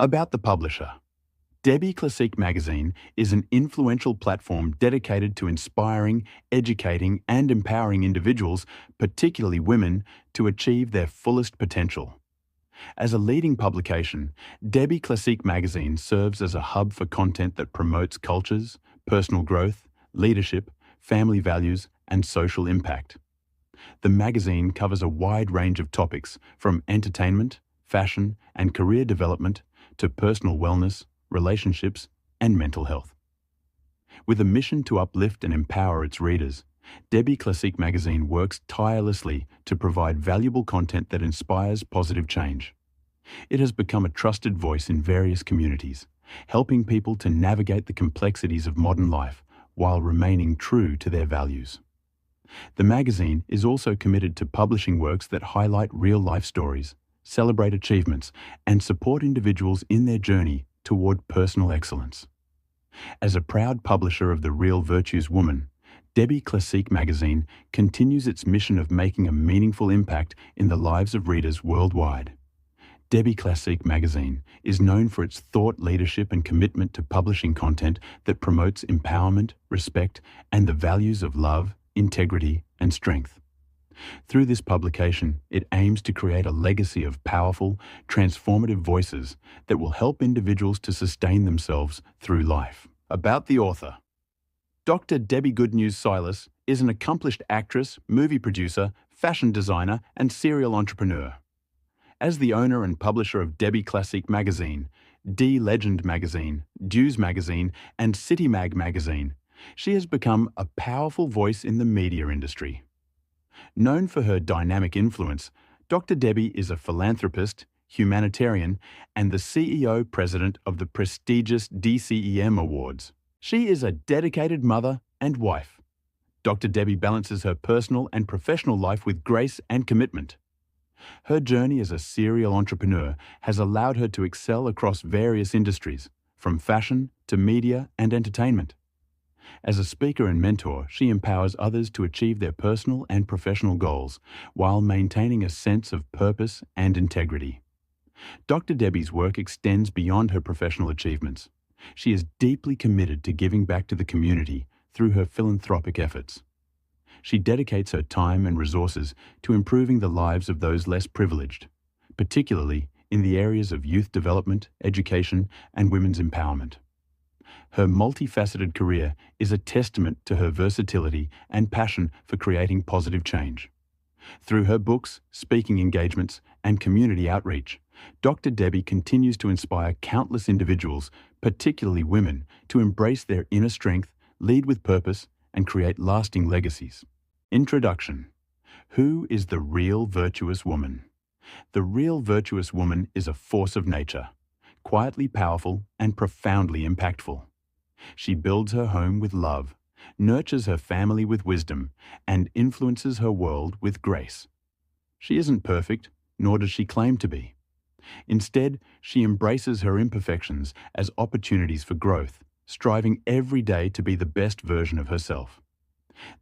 About the publisher. Debby Classique magazine is an influential platform dedicated to inspiring, educating, and empowering individuals, particularly women, to achieve their fullest potential. As a leading publication, Debby Classique magazine serves as a hub for content that promotes cultures, personal growth, leadership, family values, and social impact. The magazine covers a wide range of topics from entertainment, fashion, and career development to personal wellness, relationships, and mental health. With a mission to uplift and empower its readers, Debby Classique magazine works tirelessly to provide valuable content that inspires positive change. It has become a trusted voice in various communities, helping people to navigate the complexities of modern life while remaining true to their values. The magazine is also committed to publishing works that highlight real-life stories, celebrate achievements, and support individuals in their journey toward personal excellence. As a proud publisher of the Real Virtuous Woman, Debby Classique magazine continues its mission of making a meaningful impact in the lives of readers worldwide. Debby Classique magazine is known for its thought leadership and commitment to publishing content that promotes empowerment, respect, and the values of love, integrity, and strength. Through this publication, it aims to create a legacy of powerful, transformative voices that will help individuals to sustain themselves through life. About the author. Dr. Debby Goodnews Silas is an accomplished actress, movie producer, fashion designer, and serial entrepreneur. As the owner and publisher of Debby Classique magazine, D Legend magazine, Dews magazine, and City Mag magazine, she has become a powerful voice in the media industry. Known for her dynamic influence, Dr. Debby is a philanthropist, humanitarian, and the CEO-president of the prestigious DCEM Awards. She is a dedicated mother and wife. Dr. Debby balances her personal and professional life with grace and commitment. Her journey as a serial entrepreneur has allowed her to excel across various industries, from fashion to media and entertainment. As a speaker and mentor, she empowers others to achieve their personal and professional goals while maintaining a sense of purpose and integrity. Dr. Debby's work extends beyond her professional achievements. She is deeply committed to giving back to the community through her philanthropic efforts. She dedicates her time and resources to improving the lives of those less privileged, particularly in the areas of youth development, education, and women's empowerment. Her multifaceted career is a testament to her versatility and passion for creating positive change. Through her books, speaking engagements, and community outreach, Dr. Debby continues to inspire countless individuals, particularly women, to embrace their inner strength, lead with purpose, and create lasting legacies. Introduction. Who is the Real Virtuous Woman? The Real Virtuous Woman is a force of nature, quietly powerful and profoundly impactful. She builds her home with love, nurtures her family with wisdom, and influences her world with grace. She isn't perfect, nor does she claim to be. Instead, she embraces her imperfections as opportunities for growth, striving every day to be the best version of herself.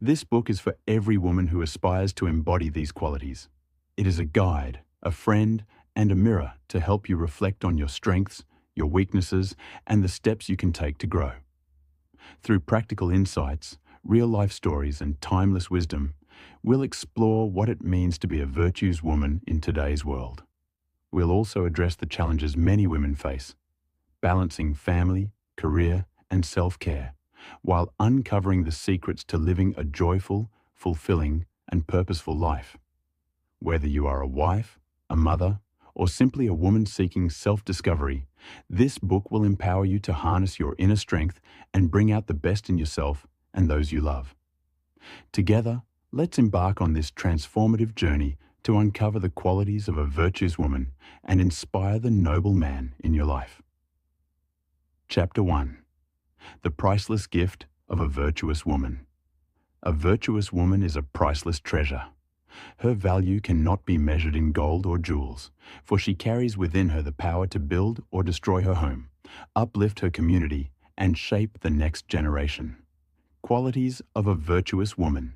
This book is for every woman who aspires to embody these qualities. It is a guide, a friend, and a mirror to help you reflect on your strengths, your weaknesses, and the steps you can take to grow. Through practical insights, real-life stories, and timeless wisdom, we'll explore what it means to be a virtuous woman in today's world. We'll also address the challenges many women face, balancing family, career, and self-care, while uncovering the secrets to living a joyful, fulfilling, and purposeful life. Whether you are a wife, a mother, or simply a woman seeking self-discovery, this book will empower you to harness your inner strength and bring out the best in yourself and those you love. Together, let's embark on this transformative journey to uncover the qualities of a virtuous woman and inspire the noble man in your life. Chapter 1. The Priceless Gift of a Virtuous Woman. A virtuous woman is a priceless treasure. Her value cannot be measured in gold or jewels, for she carries within her the power to build or destroy her home, uplift her community, and shape the next generation. Qualities of a virtuous woman.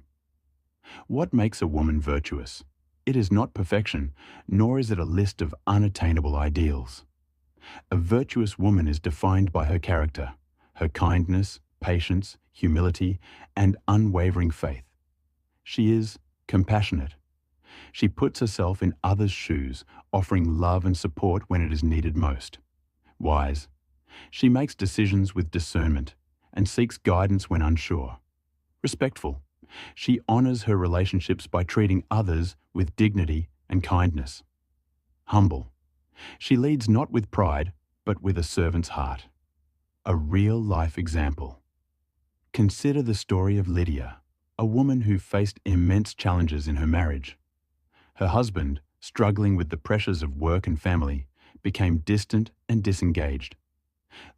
What makes a woman virtuous? It is not perfection, nor is it a list of unattainable ideals. A virtuous woman is defined by her character, her kindness, patience, humility, and unwavering faith. She is compassionate. She puts herself in others' shoes, offering love and support when it is needed most. Wise. She makes decisions with discernment and seeks guidance when unsure. Respectful. She honors her relationships by treating others with dignity and kindness. Humble. She leads not with pride, but with a servant's heart. A real-life example. Consider the story of Lydia, a woman who faced immense challenges in her marriage. Her husband, struggling with the pressures of work and family, became distant and disengaged.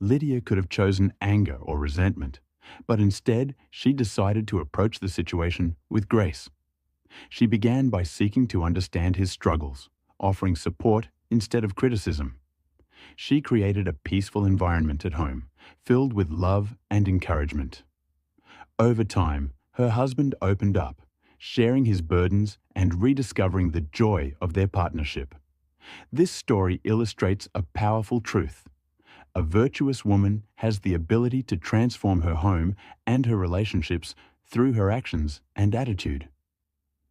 Lydia could have chosen anger or resentment, but instead she decided to approach the situation with grace. She began by seeking to understand his struggles, offering support instead of criticism. She created a peaceful environment at home, filled with love and encouragement. Over time, her husband opened up, sharing his burdens and rediscovering the joy of their partnership. This story illustrates a powerful truth. A virtuous woman has the ability to transform her home and her relationships through her actions and attitude.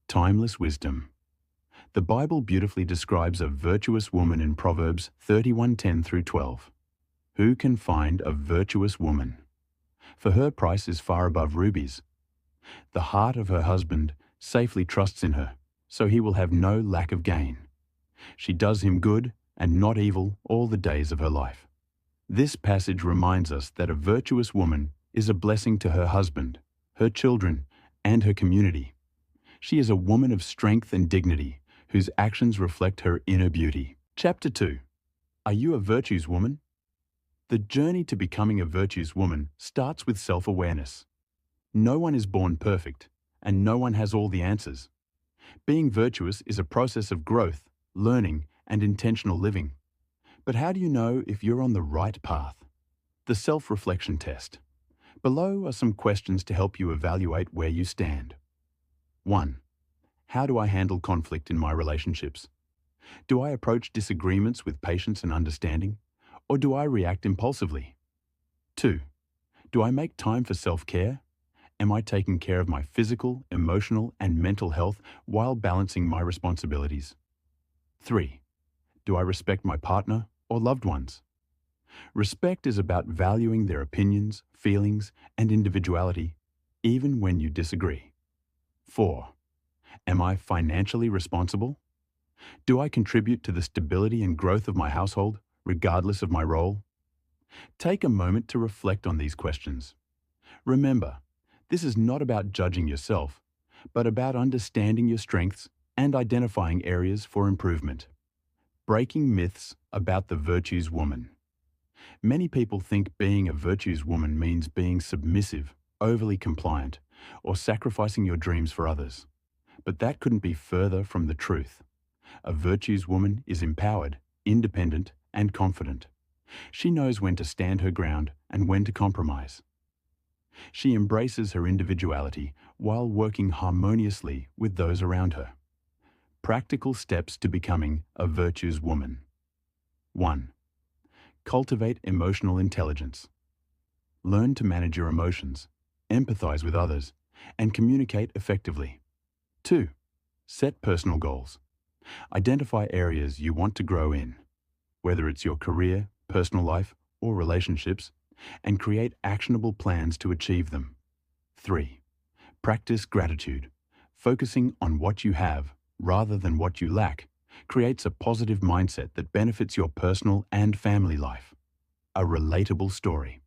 Timeless wisdom. The Bible beautifully describes a virtuous woman in Proverbs 31:10 through 12. Who can find a virtuous woman? For her price is far above rubies. The heart of her husband safely trusts in her, so he will have no lack of gain. She does him good and not evil all the days of her life. This passage reminds us that a virtuous woman is a blessing to her husband, her children, and her community. She is a woman of strength and dignity, whose actions reflect her inner beauty. Chapter 2. Are you a virtues woman? The journey to becoming a virtues woman starts with self-awareness. No one is born perfect, and no one has all the answers. Being virtuous is a process of growth, learning, and intentional living. But how do you know if you're on the right path? The self-reflection test. Below are some questions to help you evaluate where you stand. 1. How do I handle conflict in my relationships? Do I approach disagreements with patience and understanding, or do I react impulsively? 2. Do I make time for self-care? Am I taking care of my physical, emotional, and mental health while balancing my responsibilities? 3. Do I respect my partner or loved ones? Respect is about valuing their opinions, feelings, and individuality, even when you disagree. 4. Am I financially responsible? Do I contribute to the stability and growth of my household, regardless of my role? Take a moment to reflect on these questions. Remember, this is not about judging yourself, but about understanding your strengths and identifying areas for improvement. Breaking myths about the virtues woman. Many people think being a virtues woman means being submissive, overly compliant, or sacrificing your dreams for others. But that couldn't be further from the truth. A virtues woman is empowered, independent, and confident. She knows when to stand her ground and when to compromise. She embraces her individuality while working harmoniously with those around her. Practical steps to becoming a virtues woman. 1. Cultivate emotional intelligence. Learn to manage your emotions, empathize with others, and communicate effectively. 2. Set personal goals. Identify areas you want to grow in, whether it's your career, personal life, or relationships, and create actionable plans to achieve them. 3. Practice gratitude. Focusing on what you have rather than what you lack creates a positive mindset that benefits your personal and family life. A relatable story.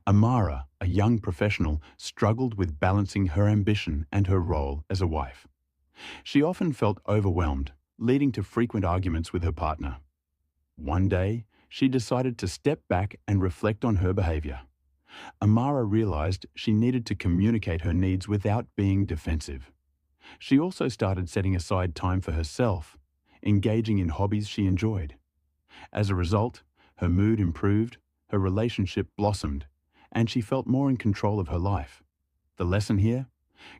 Amara, a young professional, struggled with balancing her ambition and her role as a wife. She often felt overwhelmed, leading to frequent arguments with her partner. One day, she decided to step back and reflect on her behavior. Amara realized she needed to communicate her needs without being defensive. She also started setting aside time for herself, engaging in hobbies she enjoyed. As a result, her mood improved, her relationship blossomed, and she felt more in control of her life. The lesson here?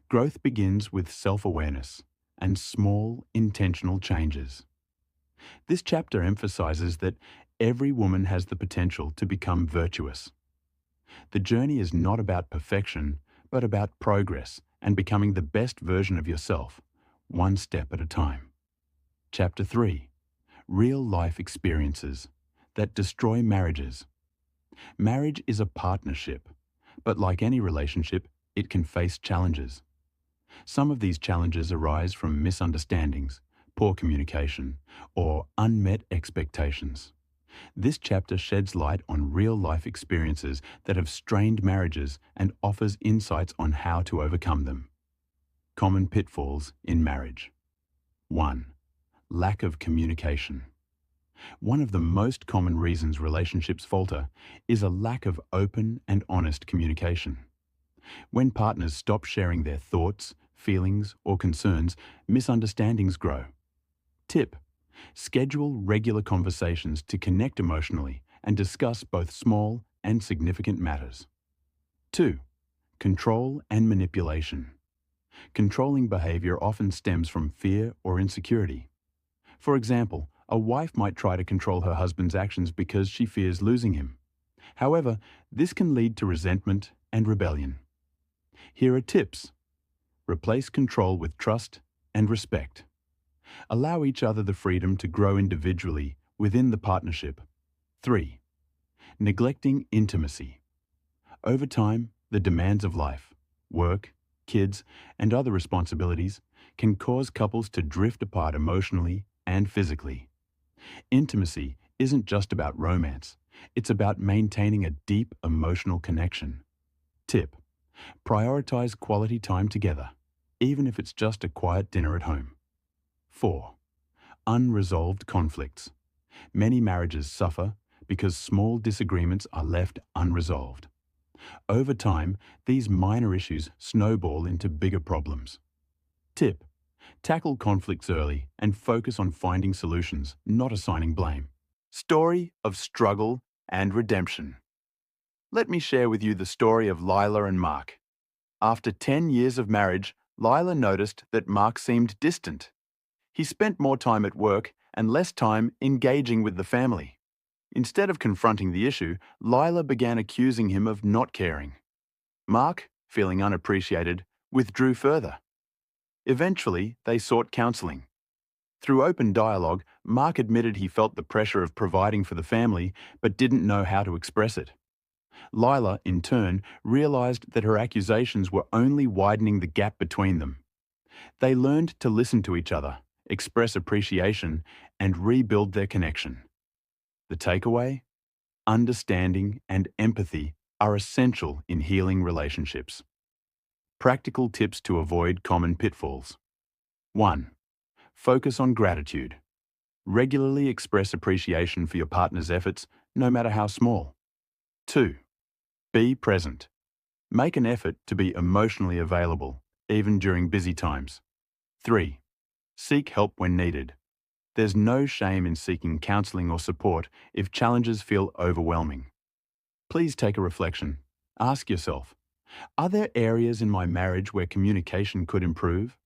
Growth begins with self-awareness and small, intentional changes. This chapter emphasizes that Every woman has the potential to become virtuous. The journey is not about perfection, but about progress and becoming the best version of yourself, one step at a time. Chapter 3. Real life experiences that destroy marriages. Marriage is a partnership, but like any relationship, it can face challenges. Some of these challenges arise from misunderstandings, poor communication, or unmet expectations. This chapter sheds light on real-life experiences that have strained marriages and offers insights on how to overcome them. Common pitfalls in marriage. 1. Lack of communication. One of the most common reasons relationships falter is a lack of open and honest communication. When partners stop sharing their thoughts, feelings, or concerns, misunderstandings grow. Tip: schedule regular conversations to connect emotionally and discuss both small and significant matters. 2. Control and manipulation. Controlling behavior often stems from fear or insecurity. For example, a wife might try to control her husband's actions because she fears losing him. However, this can lead to resentment and rebellion. Here are tips. Replace control with trust and respect. Allow each other the freedom to grow individually within the partnership. 3. Neglecting intimacy. Over time, the demands of life, work, kids, and other responsibilities can cause couples to drift apart emotionally and physically. Intimacy isn't just about romance, it's about maintaining a deep emotional connection. Tip: prioritize quality time together, even if it's just a quiet dinner at home. 4. Unresolved conflicts. Many marriages suffer because small disagreements are left unresolved. Over time, these minor issues snowball into bigger problems. Tip: tackle conflicts early and focus on finding solutions, not assigning blame. Story of struggle and redemption. Let me share with you the story of Lila and Mark. After 10 years of marriage, Lila noticed that Mark seemed distant. He spent more time at work and less time engaging with the family. Instead of confronting the issue, Lila began accusing him of not caring. Mark, feeling unappreciated, withdrew further. Eventually, they sought counseling. Through open dialogue, Mark admitted he felt the pressure of providing for the family but didn't know how to express it. Lila, in turn, realized that her accusations were only widening the gap between them. They learned to listen to each other, express appreciation, and rebuild their connection. The takeaway? Understanding and empathy are essential in healing relationships. Practical tips to avoid common pitfalls. 1. Focus on gratitude. Regularly express appreciation for your partner's efforts, no matter how small. 2. Be present. Make an effort to be emotionally available, even during busy times. 3. Seek help when needed. There's no shame in seeking counseling or support if challenges feel overwhelming. Please take a reflection. Ask yourself, are there areas in my marriage where communication could improve?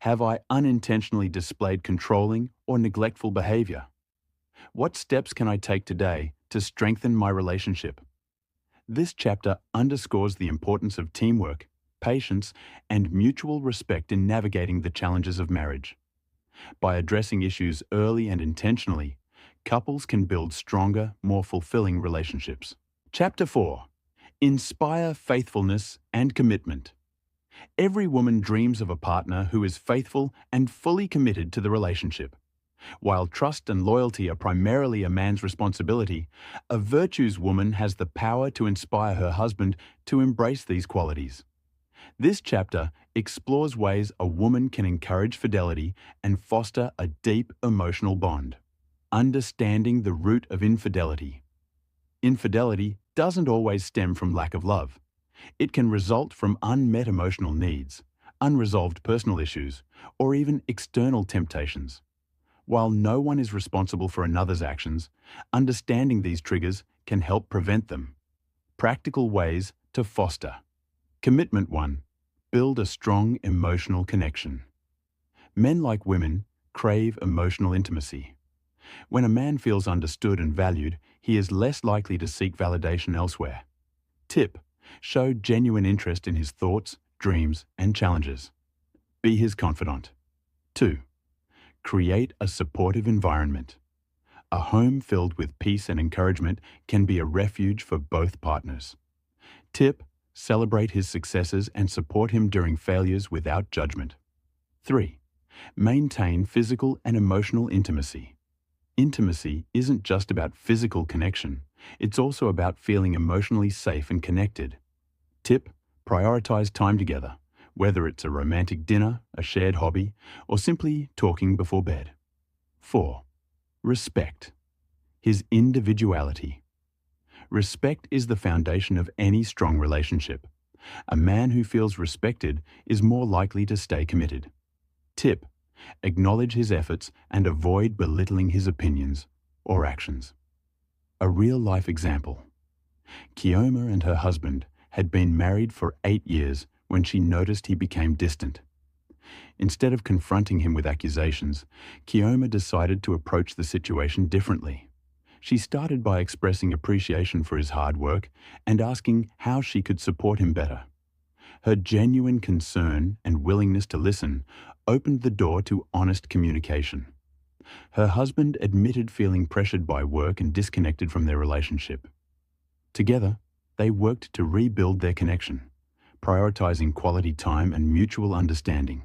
Have I unintentionally displayed controlling or neglectful behavior? What steps can I take today to strengthen my relationship? This chapter underscores the importance of teamwork, patience, and mutual respect in navigating the challenges of marriage. By addressing issues early and intentionally, couples can build stronger, more fulfilling relationships. Chapter 4. Inspire faithfulness and commitment. Every woman dreams of a partner who is faithful and fully committed to the relationship. While trust and loyalty are primarily a man's responsibility, a virtuous woman has the power to inspire her husband to embrace these qualities. This chapter explores ways a woman can encourage fidelity and foster a deep emotional bond. Understanding the root of infidelity. Infidelity doesn't always stem from lack of love. It can result from unmet emotional needs, unresolved personal issues, or even external temptations. While no one is responsible for another's actions, understanding these triggers can help prevent them. Practical ways to foster. Commitment 1. Build a strong emotional connection. Men, like women, crave emotional intimacy. When a man feels understood and valued, he is less likely to seek validation elsewhere. Tip: show genuine interest in his thoughts, dreams, and challenges. Be his confidant. 2. Create a supportive environment. A home filled with peace and encouragement can be a refuge for both partners. Tip: celebrate his successes and support him during failures without judgment. 3. Maintain physical and emotional intimacy. Intimacy isn't just about physical connection, it's also about feeling emotionally safe and connected. Tip: prioritize time together, whether it's a romantic dinner, a shared hobby, or simply talking before bed. 4. Respect his individuality. Respect is the foundation of any strong relationship. A man who feels respected is more likely to stay committed. Tip: acknowledge his efforts and avoid belittling his opinions or actions. A real-life example. Kioma and her husband had been married for 8 years when she noticed he became distant. Instead of confronting him with accusations, Kioma decided to approach the situation differently. She started by expressing appreciation for his hard work and asking how she could support him better. Her genuine concern and willingness to listen opened the door to honest communication. Her husband admitted feeling pressured by work and disconnected from their relationship. Together, they worked to rebuild their connection, prioritizing quality time and mutual understanding.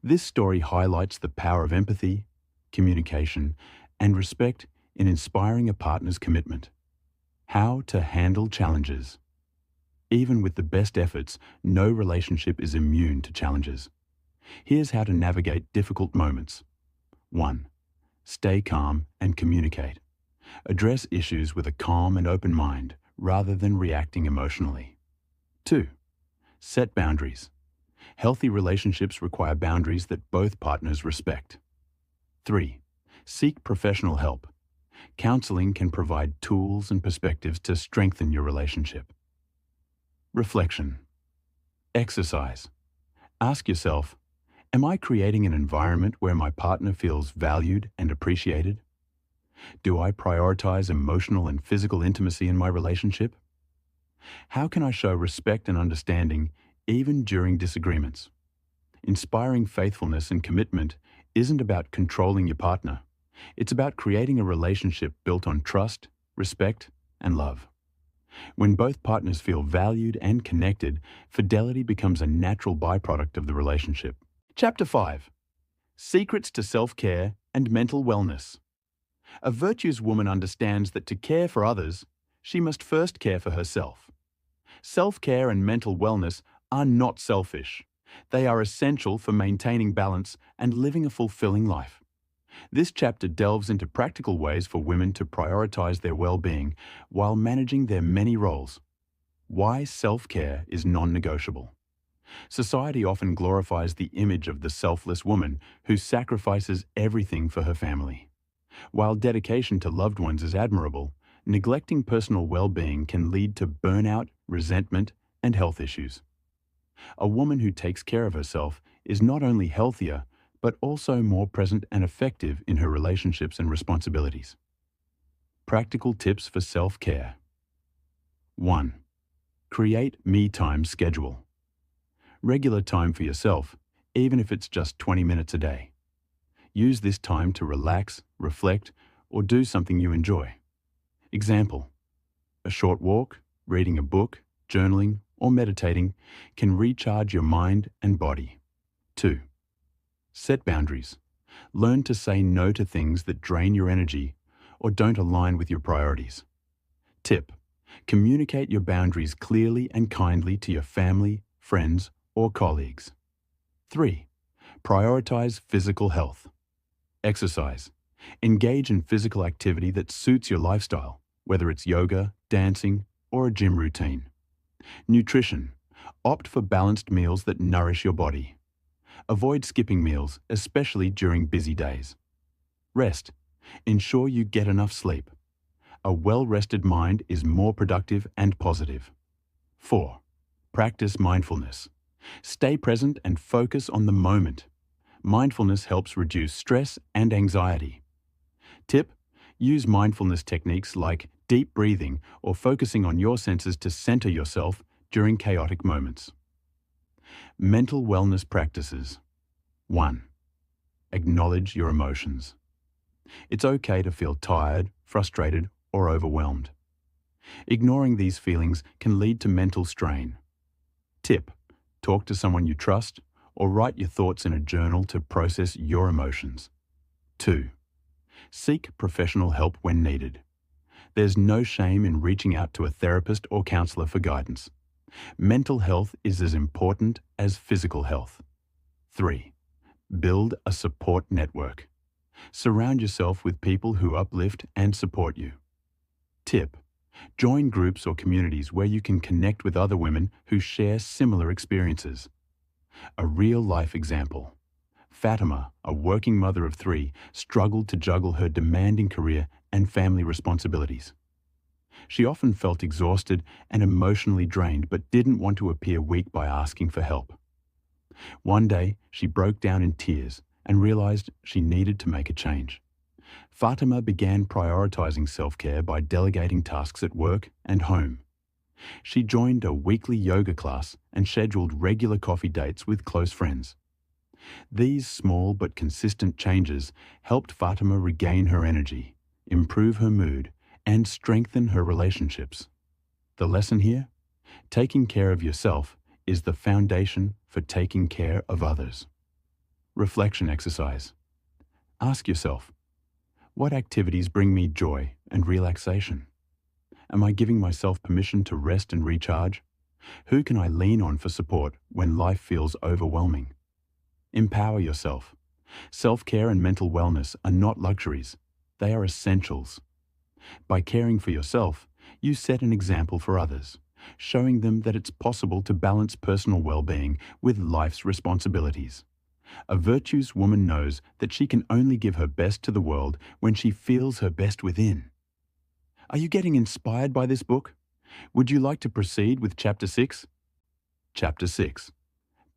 This story highlights the power of empathy, communication, and respect in inspiring a partner's commitment. How to handle challenges. Even with the best efforts, no relationship is immune to challenges. Here's how to navigate difficult moments. 1. Stay calm and communicate. Address issues with a calm and open mind rather than reacting emotionally. 2. Set boundaries. Healthy relationships require boundaries that both partners respect. 3. Seek professional help. Counseling can provide tools and perspectives to strengthen your relationship. Reflection. Exercise. Ask yourself, am I creating an environment where my partner feels valued and appreciated? Do I prioritize emotional and physical intimacy in my relationship? How can I show respect and understanding even during disagreements? Inspiring faithfulness and commitment isn't about controlling your partner. It's about creating a relationship built on trust, respect, and love. When both partners feel valued and connected, fidelity becomes a natural byproduct of the relationship. Chapter 5. Secrets to Self-Care and Mental Wellness. A virtuous woman understands that to care for others, she must first care for herself. Self-care and mental wellness are not selfish. They are essential for maintaining balance and living a fulfilling life. This chapter delves into practical ways for women to prioritize their well-being while managing their many roles. Why self-care is non-negotiable. Society often glorifies the image of the selfless woman who sacrifices everything for her family. While dedication to loved ones is admirable, neglecting personal well-being can lead to burnout, resentment, and health issues. A woman who takes care of herself is not only healthier, but also more present and effective in her relationships and responsibilities. Practical tips for self-care. 1. Create me-time schedule. Regular time for yourself, even if it's just 20 minutes a day. Use this time to relax, reflect, or do something you enjoy. Example: a short walk, reading a book, journaling, or meditating can recharge your mind and body. 2. Set boundaries. Learn to say no to things that drain your energy or don't align with your priorities. Tip: communicate your boundaries clearly and kindly to your family, friends, or colleagues. 3. Prioritize physical health. Exercise. Engage in physical activity that suits your lifestyle, whether it's yoga, dancing, or a gym routine. Nutrition. Opt for balanced meals that nourish your body. Avoid skipping meals, especially during busy days. Rest. Ensure you get enough sleep. A well-rested mind is more productive and positive. 4. Practice mindfulness. Stay present and focus on the moment. Mindfulness helps reduce stress and anxiety. Tip: use mindfulness techniques like deep breathing or focusing on your senses to center yourself during chaotic moments. Mental wellness practices. 1. Acknowledge your emotions. It's okay to feel tired, frustrated, or overwhelmed. Ignoring these feelings can lead to mental strain. Tip: talk to someone you trust or write your thoughts in a journal to process your emotions. 2. Seek professional help when needed. There's no shame in reaching out to a therapist or counselor for guidance. Mental health is as important as physical health. 3. Build a support network. Surround yourself with people who uplift and support you. Tip: join groups or communities where you can connect with other women who share similar experiences. A real-life example. Fatima, a working mother of 3, struggled to juggle her demanding career and family responsibilities. She often felt exhausted and emotionally drained but didn't want to appear weak by asking for help. One day, she broke down in tears and realized she needed to make a change. Fatima began prioritizing self-care by delegating tasks at work and home. She joined a weekly yoga class and scheduled regular coffee dates with close friends. These small but consistent changes helped Fatima regain her energy, improve her mood, and strengthen her relationships. The lesson here? Taking care of yourself is the foundation for taking care of others. Reflection exercise. Ask yourself, what activities bring me joy and relaxation? Am I giving myself permission to rest and recharge? Who can I lean on for support when life feels overwhelming? Empower yourself. Self-care and mental wellness are not luxuries. They are essentials. By caring for yourself, you set an example for others, showing them that it's possible to balance personal well-being with life's responsibilities. A virtuous woman knows that she can only give her best to the world when she feels her best within. Are you getting inspired by this book? Would you like to proceed with Chapter 6? Chapter 6.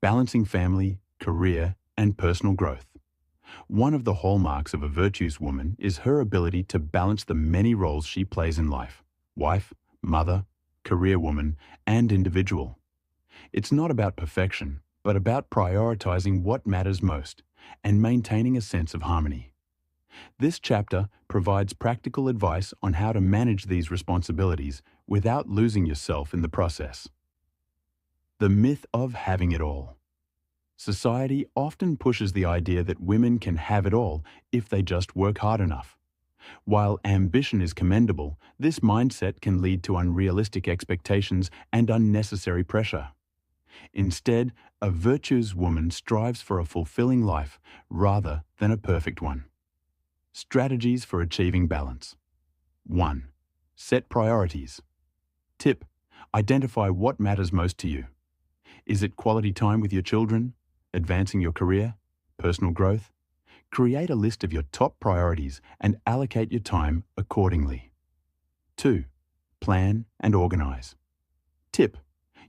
Balancing family, career, and personal growth. One of the hallmarks of a virtuous woman is her ability to balance the many roles she plays in life: wife, mother, career woman, and individual. It's not about perfection, but about prioritizing what matters most and maintaining a sense of harmony. This chapter provides practical advice on how to manage these responsibilities without losing yourself in the process. The myth of having it all. Society often pushes the idea that women can have it all if they just work hard enough. While ambition is commendable, this mindset can lead to unrealistic expectations and unnecessary pressure. Instead, a virtuous woman strives for a fulfilling life rather than a perfect one. Strategies for achieving balance. 1. Set priorities. Tip: identify what matters most to you. Is it quality time with your children? Advancing your career? Personal growth? Create a list of your top priorities and allocate your time accordingly. 2. Plan and organize. Tip: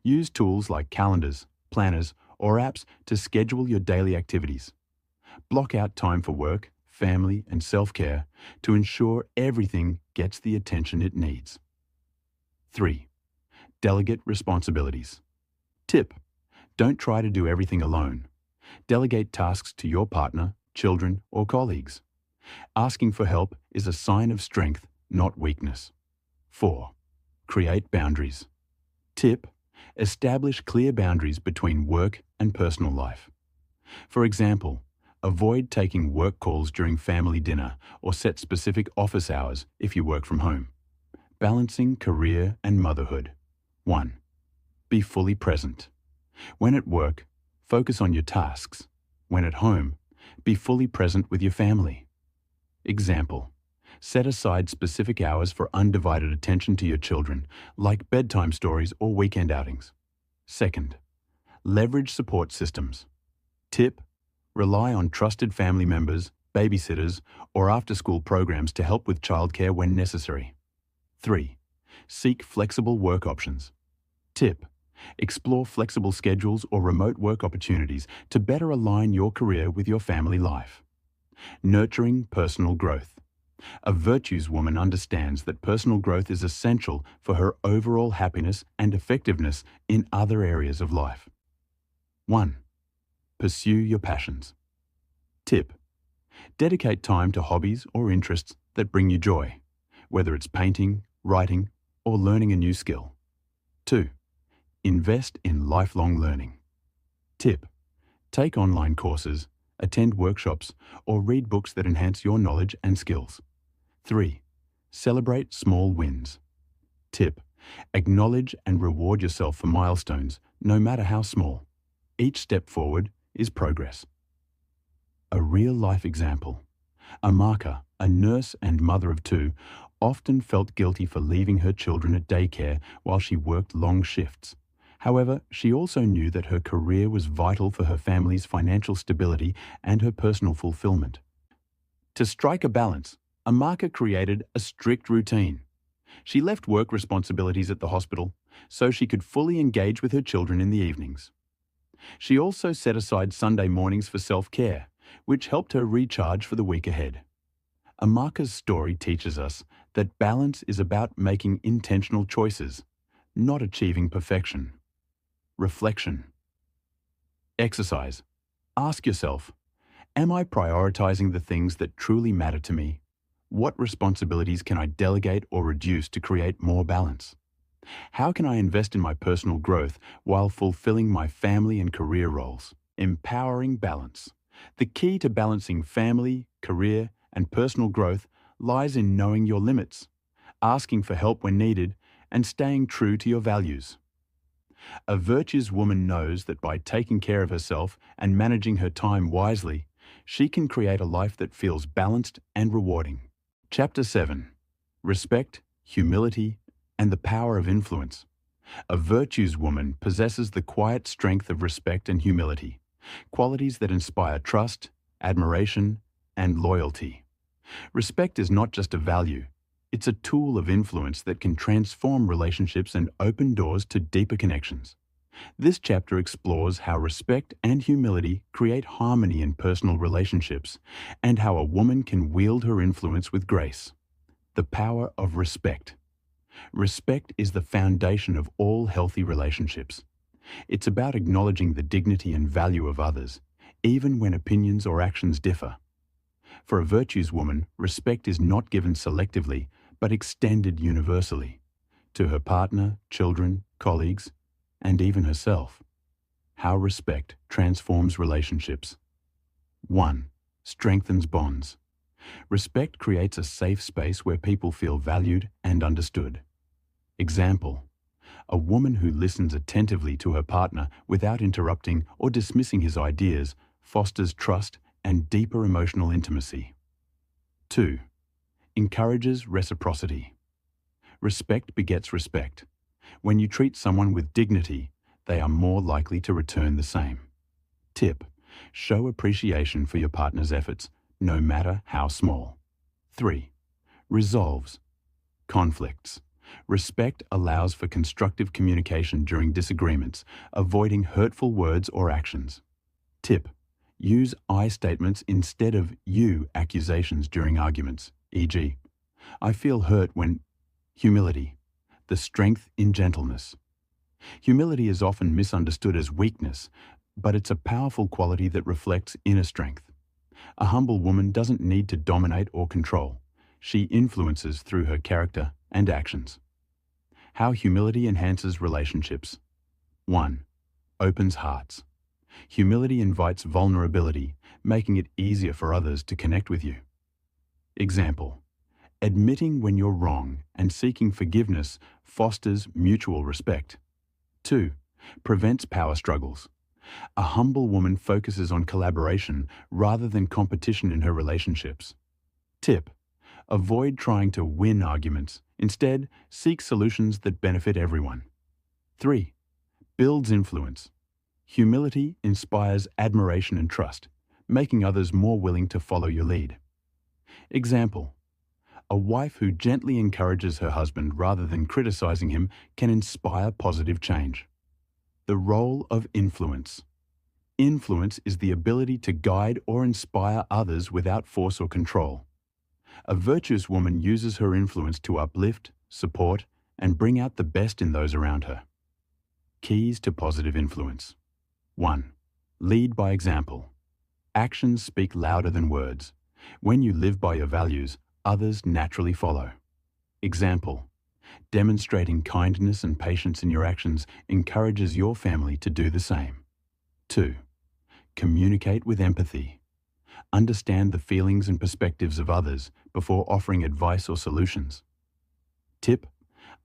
use tools like calendars, planners, or apps to schedule your daily activities. Block out time for work, family, and self-care to ensure everything gets the attention it needs. 3. Delegate responsibilities. Tip: don't try to do everything alone. Delegate tasks to your partner, children, or colleagues. Asking for help is a sign of strength, not weakness. 4. Create boundaries. Tip: establish clear boundaries between work and personal life. For example, avoid taking work calls during family dinner or set specific office hours if you work from home. Balancing career and motherhood. 1. Be fully present. When at work, focus on your tasks. When at home, be fully present with your family. Example: set aside specific hours for undivided attention to your children, like bedtime stories or weekend outings. 2. Leverage support systems. Tip: rely on trusted family members, babysitters, or after-school programs to help with childcare when necessary. 3. Seek flexible work options. Tip: explore flexible schedules or remote work opportunities to better align your career with your family life. Nurturing personal growth. A virtues woman understands that personal growth is essential for her overall happiness and effectiveness in other areas of life. 1. Pursue your passions. Tip: dedicate time to hobbies or interests that bring you joy, whether it's painting, writing, or learning a new skill. 2. Invest in lifelong learning. Tip: take online courses, attend workshops, or read books that enhance your knowledge and skills. 3. Celebrate small wins. Tip: acknowledge and reward yourself for milestones, no matter how small. Each step forward is progress. A real-life example. Amaka, a nurse and mother of two, often felt guilty for leaving her children at daycare while she worked long shifts. However, she also knew that her career was vital for her family's financial stability and her personal fulfillment. To strike a balance, Amaka created a strict routine. She left work responsibilities at the hospital so she could fully engage with her children in the evenings. She also set aside Sunday mornings for self-care, which helped her recharge for the week ahead. Amaka's story teaches us that balance is about making intentional choices, not achieving perfection. Reflection. Exercise. Ask yourself, am I prioritizing the things that truly matter to me? What responsibilities can I delegate or reduce to create more balance? How can I invest in my personal growth while fulfilling my family and career roles? Empowering balance. The key to balancing family, career, and personal growth lies in knowing your limits, asking for help when needed, and staying true to your values. A virtuous woman knows that by taking care of herself and managing her time wisely, she can create a life that feels balanced and rewarding. Chapter 7. Respect, Humility, and the Power of Influence. A virtuous woman possesses the quiet strength of respect and humility, qualities that inspire trust, admiration, and loyalty. Respect is not just a value, it's a tool of influence that can transform relationships and open doors to deeper connections. This chapter explores how respect and humility create harmony in personal relationships and how a woman can wield her influence with grace. The power of respect. Respect is the foundation of all healthy relationships. It's about acknowledging the dignity and value of others, even when opinions or actions differ. For a virtuous woman, respect is not given selectively, but extended universally, to her partner, children, colleagues, and even herself. How respect transforms relationships. 1. Strengthens bonds. Respect creates a safe space where people feel valued and understood. Example: a woman who listens attentively to her partner without interrupting or dismissing his ideas fosters trust and deeper emotional intimacy. 2. Encourages reciprocity. Respect begets respect. When you treat someone with dignity, they are more likely to return the same. Tip: show appreciation for your partner's efforts, no matter how small. 3. Resolves conflicts. Respect allows for constructive communication during disagreements, avoiding hurtful words or actions. Tip: use I statements instead of you accusations during arguments, e.g., I feel hurt when. Humility, the strength in gentleness. Humility is often misunderstood as weakness, but it's a powerful quality that reflects inner strength. A humble woman doesn't need to dominate or control. She influences through her character and actions. How humility enhances relationships. 1. Opens hearts. Humility invites vulnerability, making it easier for others to connect with you. Example: admitting when you're wrong and seeking forgiveness fosters mutual respect. 2. Prevents power struggles. A humble woman focuses on collaboration rather than competition in her relationships. Tip: avoid trying to win arguments. Instead, seek solutions that benefit everyone. 3. Builds influence. Humility inspires admiration and trust, making others more willing to follow your lead. Example: a wife who gently encourages her husband rather than criticizing him can inspire positive change. The role of influence. Influence is the ability to guide or inspire others without force or control. A virtuous woman uses her influence to uplift, support, and bring out the best in those around her. Keys to positive influence. 1. Lead by example. Actions speak louder than words. When you live by your values, others naturally follow. Example. Demonstrating kindness and patience in your actions encourages your family to do the same. 2. Communicate with empathy. Understand the feelings and perspectives of others before offering advice or solutions. Tip.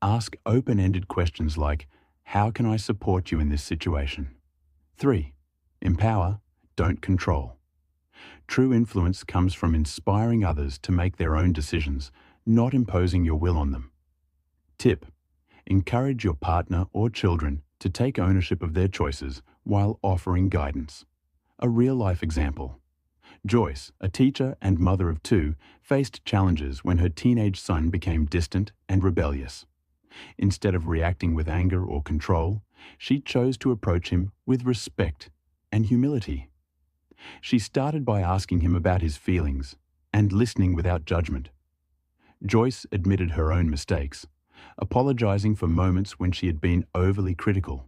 Ask open-ended questions like, how can I support you in this situation? 3. Empower, don't control. True influence comes from inspiring others to make their own decisions, not imposing your will on them. Tip. Encourage your partner or children to take ownership of their choices while offering guidance. A real-life example. Joyce, a teacher and mother of 2, faced challenges when her teenage son became distant and rebellious. Instead of reacting with anger or control, she chose to approach him with respect and humility. She started by asking him about his feelings and listening without judgment. Joyce admitted her own mistakes, apologizing for moments when she had been overly critical.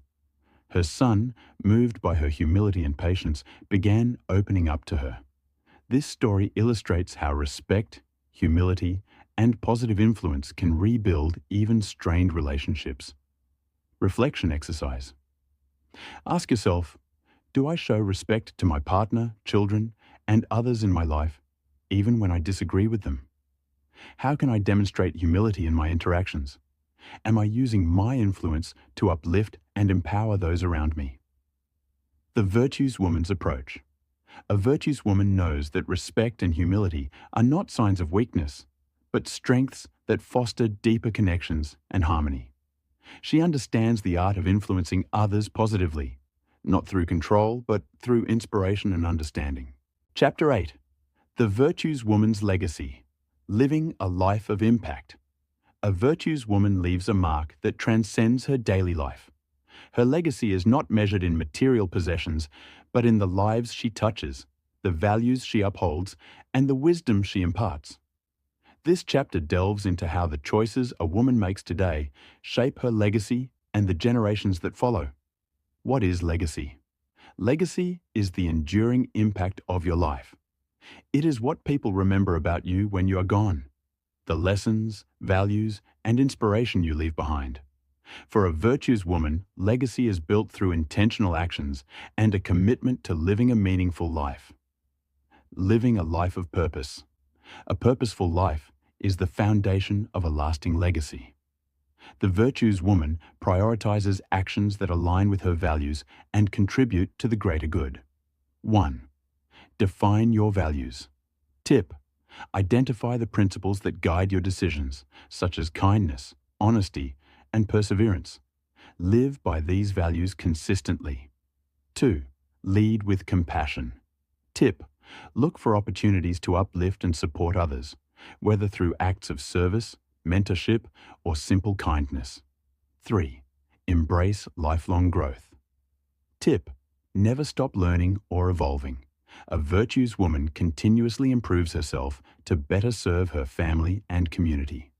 Her son, moved by her humility and patience, began opening up to her. This story illustrates how respect, humility, and positive influence can rebuild even strained relationships. Reflection exercise. Ask yourself, do I show respect to my partner, children, and others in my life, even when I disagree with them? How can I demonstrate humility in my interactions? Am I using my influence to uplift and empower those around me? The Virtuous Woman's approach. A virtuous woman knows that respect and humility are not signs of weakness, but strengths that foster deeper connections and harmony. She understands the art of influencing others positively, not through control, but through inspiration and understanding. Chapter 8. The Virtuous Woman's Legacy. Living a Life of Impact. A virtuous woman leaves a mark that transcends her daily life. Her legacy is not measured in material possessions, but in the lives she touches, the values she upholds, and the wisdom she imparts. This chapter delves into how the choices a woman makes today shape her legacy and the generations that follow. What is legacy? Legacy is the enduring impact of your life. It is what people remember about you when you are gone, the lessons, values, and inspiration you leave behind. For a virtuous woman, legacy is built through intentional actions and a commitment to living a meaningful life. Living a life of purpose. A purposeful life is the foundation of a lasting legacy. The virtuous woman prioritizes actions that align with her values and contribute to the greater good. 1. Define your values. Tip. Identify the principles that guide your decisions, such as kindness, honesty, and perseverance. Live by these values consistently. 2. Lead with compassion. Tip. Look for opportunities to uplift and support others, whether through acts of service, mentorship, or simple kindness. 3. Embrace lifelong growth. Tip. Never stop learning or evolving. A virtuous woman continuously improves herself to better serve her family and community.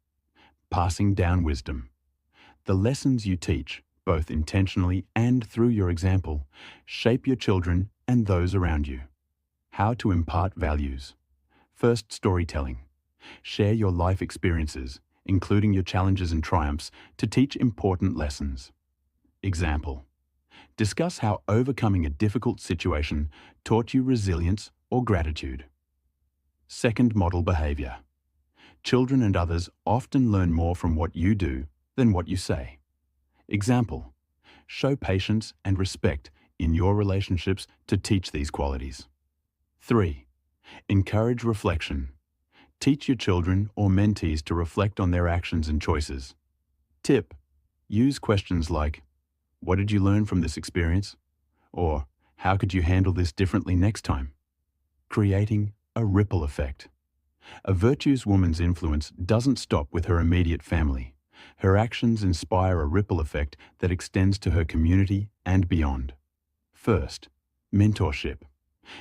Passing down wisdom. The lessons you teach, both intentionally and through your example, shape your children and those around you. How to impart values. First, storytelling. Share your life experiences, including your challenges and triumphs, to teach important lessons. Example. Discuss how overcoming a difficult situation taught you resilience or gratitude. Second, model behavior. Children and others often learn more from what you do than what you say. Example. Show patience and respect in your relationships to teach these qualities. 3. Encourage reflection. Teach your children or mentees to reflect on their actions and choices. Tip. Use questions like, what did you learn from this experience? Or, how could you handle this differently next time? Creating a ripple effect. A virtuous woman's influence doesn't stop with her immediate family. Her actions inspire a ripple effect that extends to her community and beyond. First, mentorship.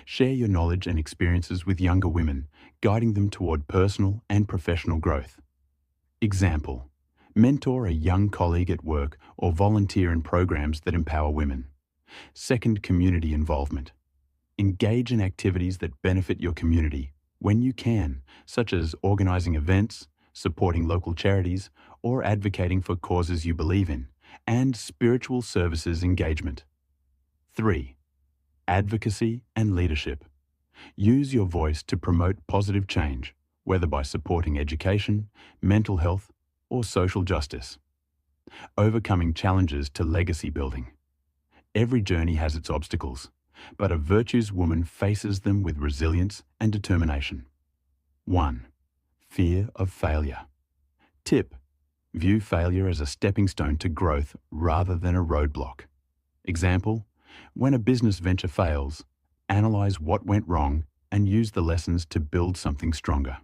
Share your knowledge and experiences with younger women, guiding them toward personal and professional growth. Example: mentor a young colleague at work or volunteer in programs that empower women. Second, community involvement. Engage in activities that benefit your community when you can, such as organizing events, supporting local charities, or advocating for causes you believe in, and spiritual services engagement. 3. Advocacy and leadership. Use your voice to promote positive change, whether by supporting education, mental health, or social justice. Overcoming challenges to legacy building. Every journey has its obstacles, but a virtuous woman faces them with resilience and determination. 1. Fear of failure. Tip: view failure as a stepping stone to growth rather than a roadblock. Example: when a business venture fails, analyze what went wrong and use the lessons to build something stronger.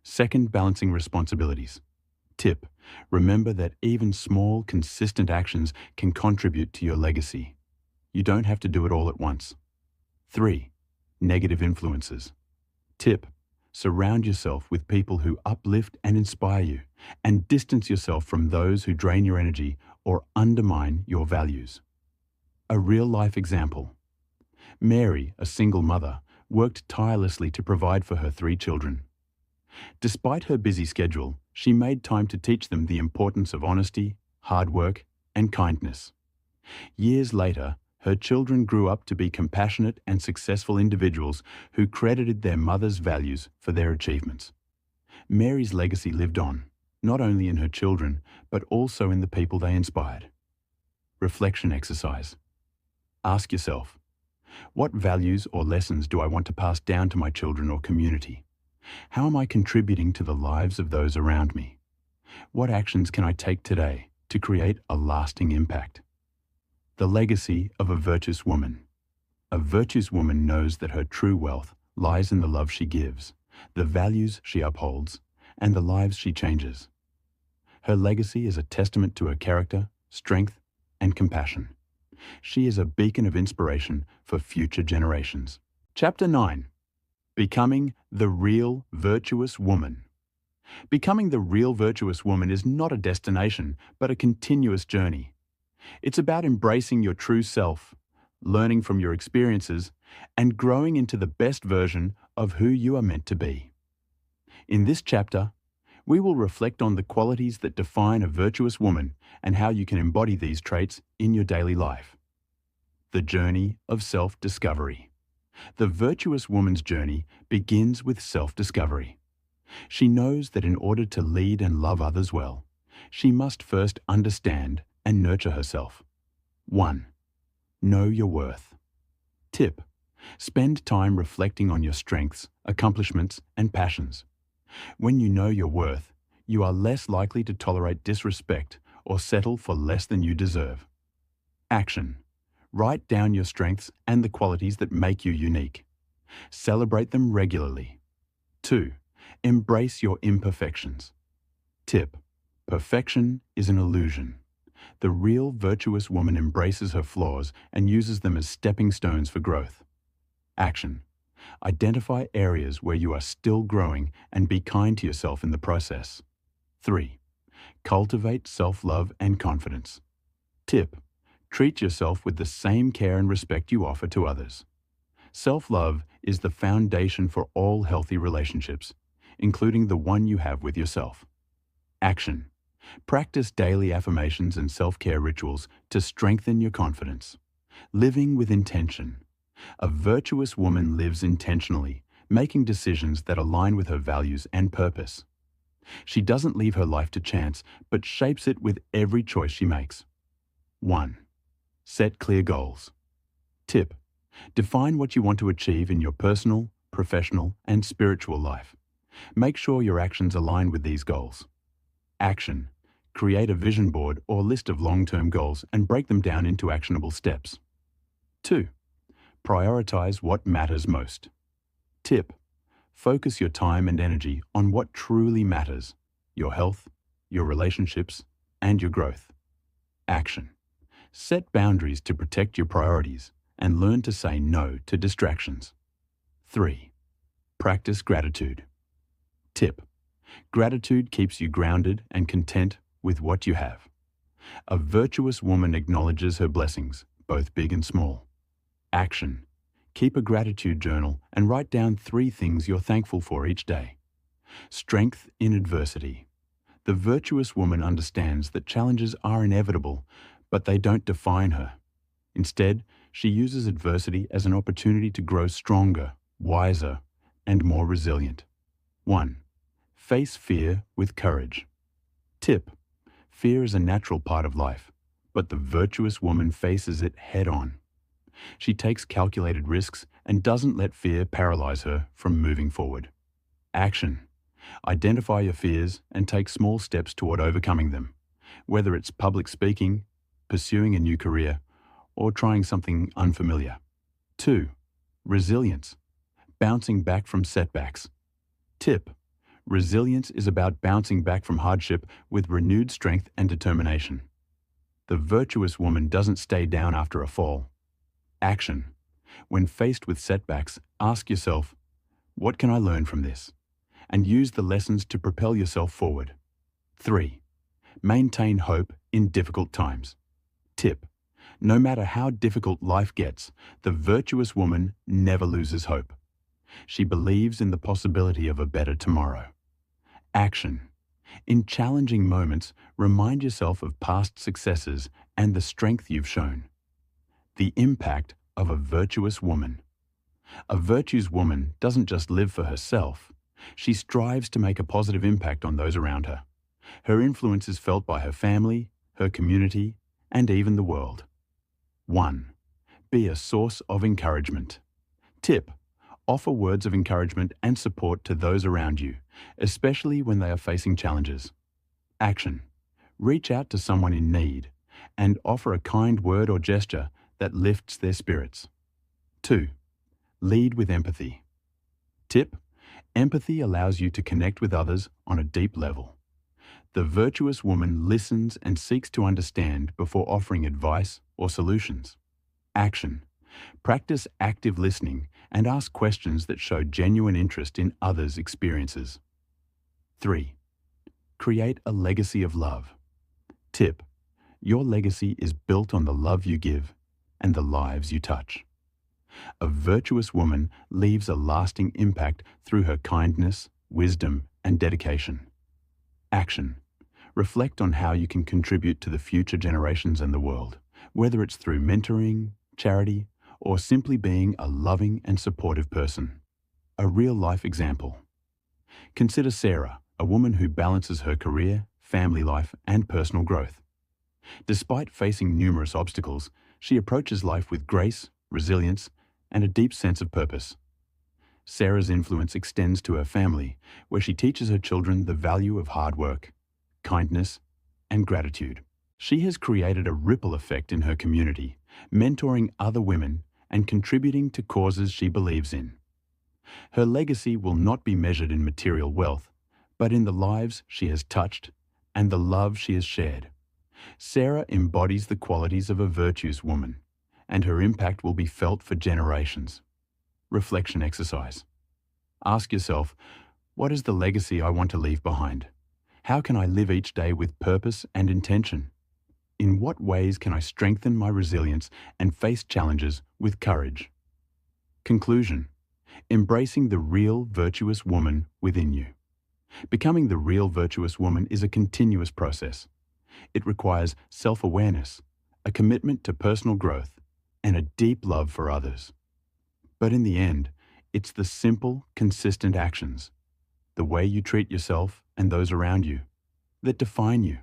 Second, balancing responsibilities. Tip: remember that even small, consistent actions can contribute to your legacy. You don't have to do it all at once. 3. Negative influences. Tip: surround yourself with people who uplift and inspire you, and distance yourself from those who drain your energy or undermine your values. A real-life example. Mary, a single mother, worked tirelessly to provide for her 3 children. Despite her busy schedule, she made time to teach them the importance of honesty, hard work, and kindness. Years later, her children grew up to be compassionate and successful individuals who credited their mother's values for their achievements. Mary's legacy lived on, not only in her children, but also in the people they inspired. Reflection exercise. Ask yourself, what values or lessons do I want to pass down to my children or community? How am I contributing to the lives of those around me? What actions can I take today to create a lasting impact? The legacy of a virtuous woman. A virtuous woman knows that her true wealth lies in the love she gives, the values she upholds, and the lives she changes. Her legacy is a testament to her character, strength, and compassion. She is a beacon of inspiration for future generations. Chapter 9. Becoming the Real Virtuous Woman. Becoming the Real Virtuous Woman is not a destination, but a continuous journey. It's about embracing your true self, learning from your experiences, and growing into the best version of who you are meant to be. In this chapter, we will reflect on the qualities that define a virtuous woman and how you can embody these traits in your daily life. The journey of self-discovery. The virtuous woman's journey begins with self-discovery. She knows that in order to lead and love others well, she must first understand and nurture herself. 1. Know your worth. Tip: spend time reflecting on your strengths, accomplishments, and passions. When you know your worth, you are less likely to tolerate disrespect or settle for less than you deserve. Action: write down your strengths and the qualities that make you unique. Celebrate them regularly. 2. Embrace your imperfections. Tip: perfection is an illusion. The real virtuous woman embraces her flaws and uses them as stepping stones for growth. Action: identify areas where you are still growing and be kind to yourself in the process. 3. Cultivate self-love and confidence. Tip: treat yourself with the same care and respect you offer to others. Self-love is the foundation for all healthy relationships, including the one you have with yourself. Action: practice daily affirmations and self-care rituals to strengthen your confidence. Living with intention. A virtuous woman lives intentionally, making decisions that align with her values and purpose. She doesn't leave her life to chance, but shapes it with every choice she makes. 1. Set clear goals. Tip: define what you want to achieve in your personal, professional, and spiritual life. Make sure your actions align with these goals. Action: create a vision board or list of long-term goals and break them down into actionable steps. 2. Prioritize what matters most. Tip: focus your time and energy on what truly matters: your health, your relationships, and your growth. Action: set boundaries to protect your priorities and learn to say no to distractions. 3. Practice gratitude. Tip: gratitude keeps you grounded and content with what you have. A virtuous woman acknowledges her blessings, both big and small. Action: keep a gratitude journal and write down 3 things you're thankful for each day. Strength in adversity. The virtuous woman understands that challenges are inevitable, but they don't define her. Instead, she uses adversity as an opportunity to grow stronger, wiser, and more resilient. 1. Face fear with courage. Tip: fear is a natural part of life, but the virtuous woman faces it head-on. She takes calculated risks and doesn't let fear paralyze her from moving forward. Action: identify your fears and take small steps toward overcoming them, whether it's public speaking, pursuing a new career, or trying something unfamiliar. 2. Resilience: bouncing back from setbacks. Tip: resilience is about bouncing back from hardship with renewed strength and determination. The virtuous woman doesn't stay down after a fall. Action: when faced with setbacks, ask yourself, what can I learn from this? And use the lessons to propel yourself forward. 3. Maintain hope in difficult times. Tip: no matter how difficult life gets, the virtuous woman never loses hope. She believes in the possibility of a better tomorrow. Action: in challenging moments, remind yourself of past successes and the strength you've shown. The impact of a virtuous woman. A virtuous woman doesn't just live for herself. She strives to make a positive impact on those around her. Her influence is felt by her family, her community, and even the world. 1. Be a source of encouragement. Tip: offer words of encouragement and support to those around you, especially when they are facing challenges. Action: reach out to someone in need and offer a kind word or gesture that lifts their spirits. 2. Lead with empathy. Tip: empathy allows you to connect with others on a deep level. The virtuous woman listens and seeks to understand before offering advice or solutions. Action: practice active listening and ask questions that show genuine interest in others' experiences. 3. Create a legacy of love. Tip: your legacy is built on the love you give and the lives you touch. A virtuous woman leaves a lasting impact through her kindness, wisdom, and dedication. Action: reflect on how you can contribute to the future generations and the world, whether it's through mentoring, charity, or simply being a loving and supportive person. A real-life example. Consider Sarah, a woman who balances her career, family life, and personal growth. Despite facing numerous obstacles, she approaches life with grace, resilience, and a deep sense of purpose. Sarah's influence extends to her family, where she teaches her children the value of hard work, kindness, and gratitude. She has created a ripple effect in her community, mentoring other women and contributing to causes she believes in. Her legacy will not be measured in material wealth, but in the lives she has touched and the love she has shared. Sarah embodies the qualities of a virtuous woman, and her impact will be felt for generations. Reflection exercise. Ask yourself, what is the legacy I want to leave behind? How can I live each day with purpose and intention? In what ways can I strengthen my resilience and face challenges with courage? Conclusion: embracing the real virtuous woman within you. Becoming the real virtuous woman is a continuous process. It requires self-awareness, a commitment to personal growth, and a deep love for others. But in the end, it's the simple, consistent actions, the way you treat yourself and those around you, that define you.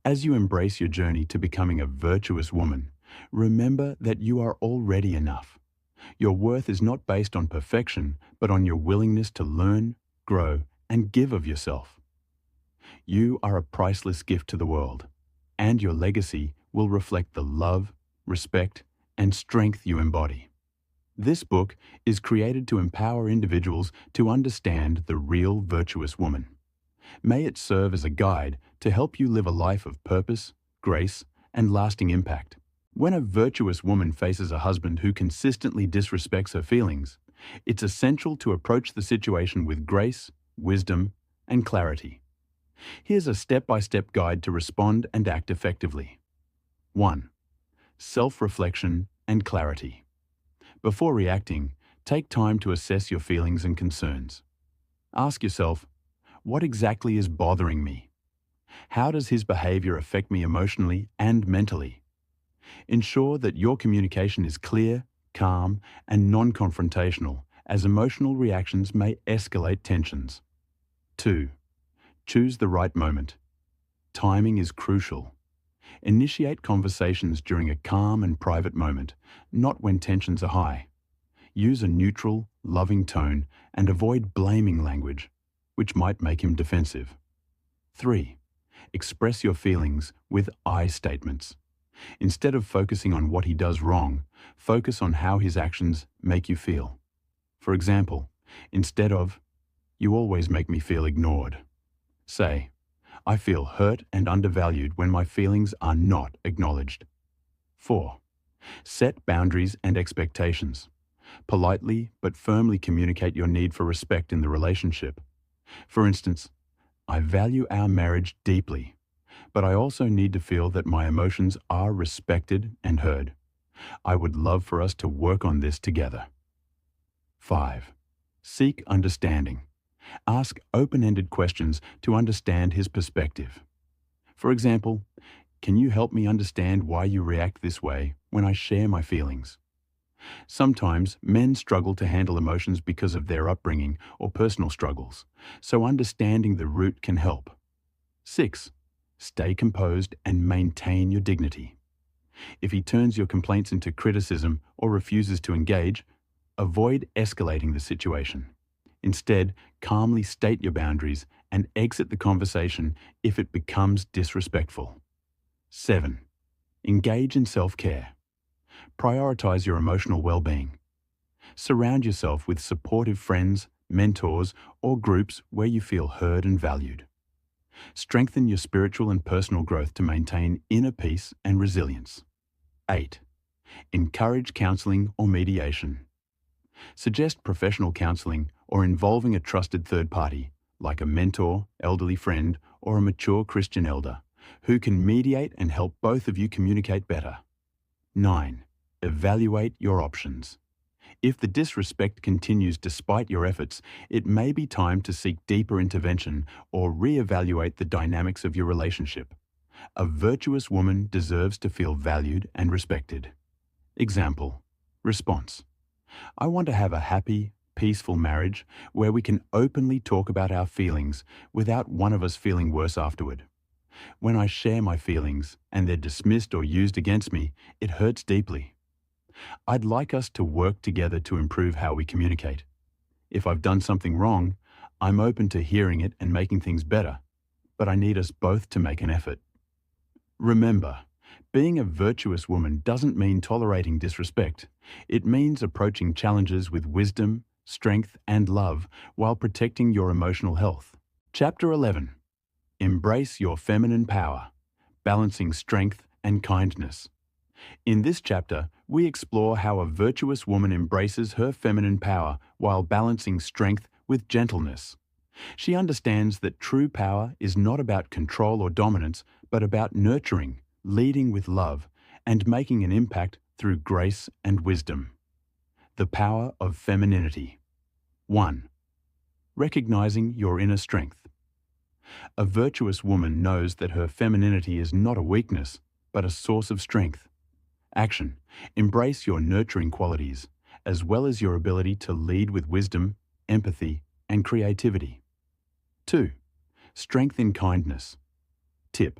As you embrace your journey to becoming a virtuous woman, remember that you are already enough. Your worth is not based on perfection, but on your willingness to learn, grow, and give of yourself. You are a priceless gift to the world, and your legacy will reflect the love, respect, and strength you embody. This book is created to empower individuals to understand the real virtuous woman. May it serve as a guide to help you live a life of purpose, grace, and lasting impact. When a virtuous woman faces a husband who consistently disrespects her feelings, it's essential to approach the situation with grace, wisdom, and clarity. Here's a step-by-step guide to respond and act effectively. 1. Self-reflection and clarity. Before reacting, take time to assess your feelings and concerns. Ask yourself, what exactly is bothering me? How does his behavior affect me emotionally and mentally? Ensure that your communication is clear, calm, and non-confrontational, as emotional reactions may escalate tensions. 2. Choose the right moment. Timing is crucial. Initiate conversations during a calm and private moment, not when tensions are high. Use a neutral, loving tone and avoid blaming language, which might make him defensive. 3. Express your feelings with I statements. Instead of focusing on what he does wrong, focus on how his actions make you feel. For example, instead of, "You always make me feel ignored," say, "I feel hurt and undervalued when my feelings are not acknowledged." 4. Set boundaries and expectations. Politely but firmly communicate your need for respect in the relationship. For instance, "I value our marriage deeply, but I also need to feel that my emotions are respected and heard. I would love for us to work on this together." 5. Seek understanding. Ask open-ended questions to understand his perspective. For example, "Can you help me understand why you react this way when I share my feelings?" Sometimes men struggle to handle emotions because of their upbringing or personal struggles, so understanding the root can help. 6. Stay composed and maintain your dignity. If he turns your complaints into criticism or refuses to engage, avoid escalating the situation. Instead, calmly state your boundaries and exit the conversation if it becomes disrespectful. 7. Engage in self-care. Prioritize your emotional well-being. Surround yourself with supportive friends, mentors, or groups where you feel heard and valued. Strengthen your spiritual and personal growth to maintain inner peace and resilience. 8. Encourage counseling or mediation. Suggest professional counseling or involving a trusted third party, like a mentor, elderly friend, or a mature Christian elder, who can mediate and help both of you communicate better. 9. Evaluate your options. If the disrespect continues despite your efforts, it may be time to seek deeper intervention or reevaluate the dynamics of your relationship. A virtuous woman deserves to feel valued and respected. Example. Response. I want to have a happy, peaceful marriage where we can openly talk about our feelings without one of us feeling worse afterward. When I share my feelings and they're dismissed or used against me, it hurts deeply. I'd like us to work together to improve how we communicate. If I've done something wrong, I'm open to hearing it and making things better, but I need us both to make an effort. Remember, being a virtuous woman doesn't mean tolerating disrespect. It means approaching challenges with wisdom, strength, and love while protecting your emotional health. Chapter 11. Embrace your feminine power, balancing strength and kindness. In this chapter, we explore how a virtuous woman embraces her feminine power while balancing strength with gentleness. She understands that true power is not about control or dominance, but about nurturing, leading with love, and making an impact through grace and wisdom. The power of femininity. 1. Recognizing your inner strength. A virtuous woman knows that her femininity is not a weakness, but a source of strength. Action. Embrace your nurturing qualities, as well as your ability to lead with wisdom, empathy, and creativity. 2. Strength in kindness. Tip.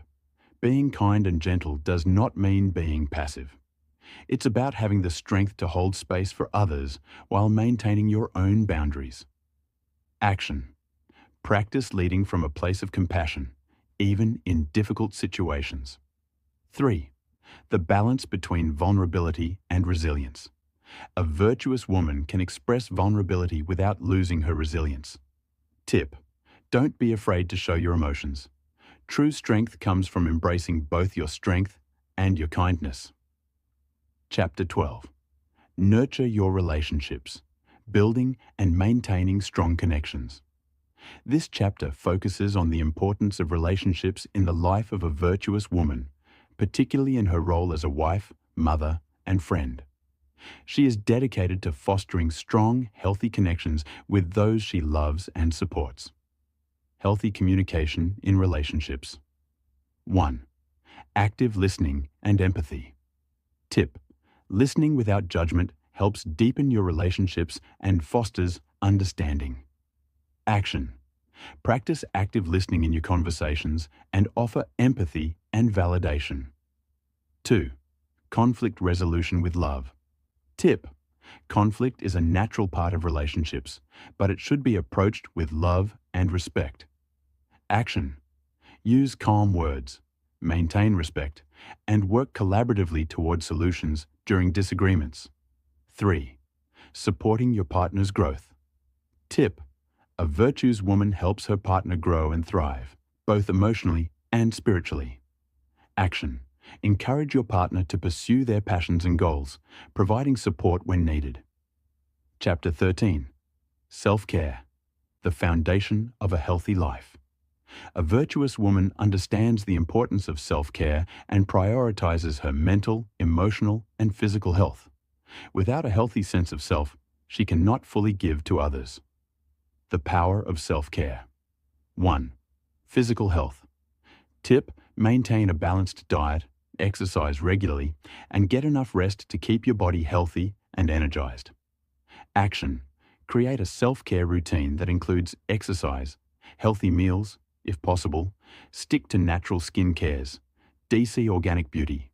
Being kind and gentle does not mean being passive. It's about having the strength to hold space for others while maintaining your own boundaries. Action. Practice leading from a place of compassion, even in difficult situations. 3. The balance between vulnerability and resilience. A virtuous woman can express vulnerability without losing her resilience. Tip. Don't be afraid to show your emotions. True strength comes from embracing both your strength and your kindness. Chapter 12. Nurture your relationships, building and maintaining strong connections. This chapter focuses on the importance of relationships in the life of a virtuous woman, particularly in her role as a wife, mother, and friend. She is dedicated to fostering strong, healthy connections with those she loves and supports. Healthy communication in relationships. 1. Active listening and empathy. Tip: listening without judgment helps deepen your relationships and fosters understanding. Action: practice active listening in your conversations and offer empathy and validation. 2. Conflict resolution with love. Tip: conflict is a natural part of relationships, but it should be approached with love and respect. Action: use calm words, maintain respect, and work collaboratively towards solutions during disagreements. 3. Supporting your partner's growth. Tip: a virtuous woman helps her partner grow and thrive, both emotionally and spiritually. Action: encourage your partner to pursue their passions and goals, providing support when needed. Chapter 13. Self-care, the foundation of a healthy life. A virtuous woman understands the importance of self-care and prioritizes her mental, emotional, and physical health. Without a healthy sense of self, she cannot fully give to others. The power of self-care. 1. Physical health. Tip: maintain a balanced diet, exercise regularly, and get enough rest to keep your body healthy and energized. Action: create a self-care routine that includes exercise, healthy meals, if possible, stick to natural skin cares, DC Organic Beauty.